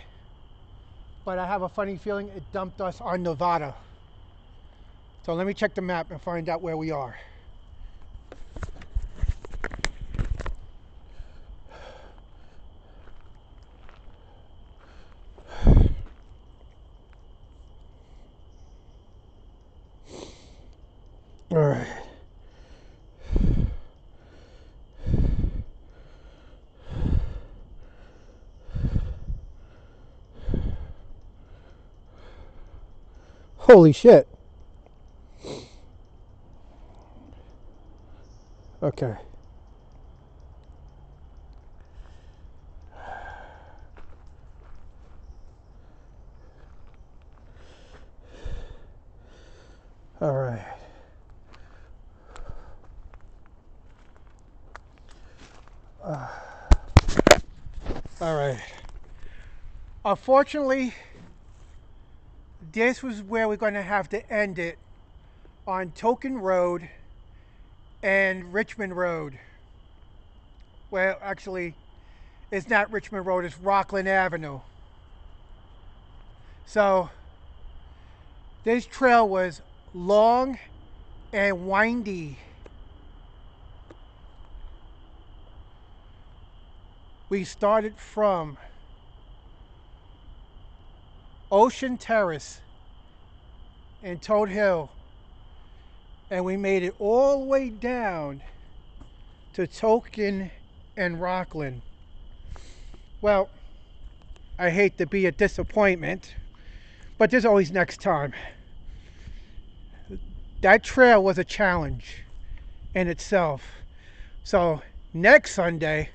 but I have a funny feeling it dumped us on Nevada. So let me check the map and find out where we are. right. Holy shit. Okay. All right. All right. Unfortunately, this was where we're going to have to end it on Token Road and Richmond Road. Well, actually, it's not Richmond Road, it's Rockland Avenue. So, this trail was long and windy. We started from Ocean Terrace in Toad Hill, and we made it all the way down to Token and Rockland. Well, I hate to be a disappointment, but there's always next time. That trail was a challenge in itself. So next Sunday,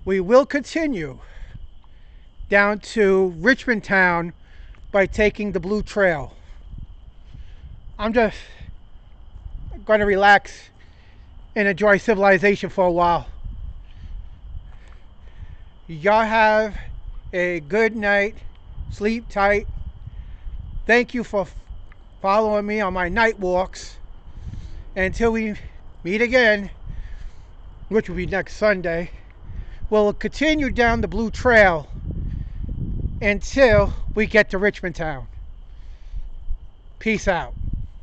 we will continue down to Richmond Town by taking the Blue Trail. I'm just going to relax and enjoy civilization for a while. Y'all have a good night. Sleep tight. Thank you for following me on my night walks. Until we meet again, which will be next Sunday, we'll continue down the Blue Trail until we get to Richmond Town. Peace out.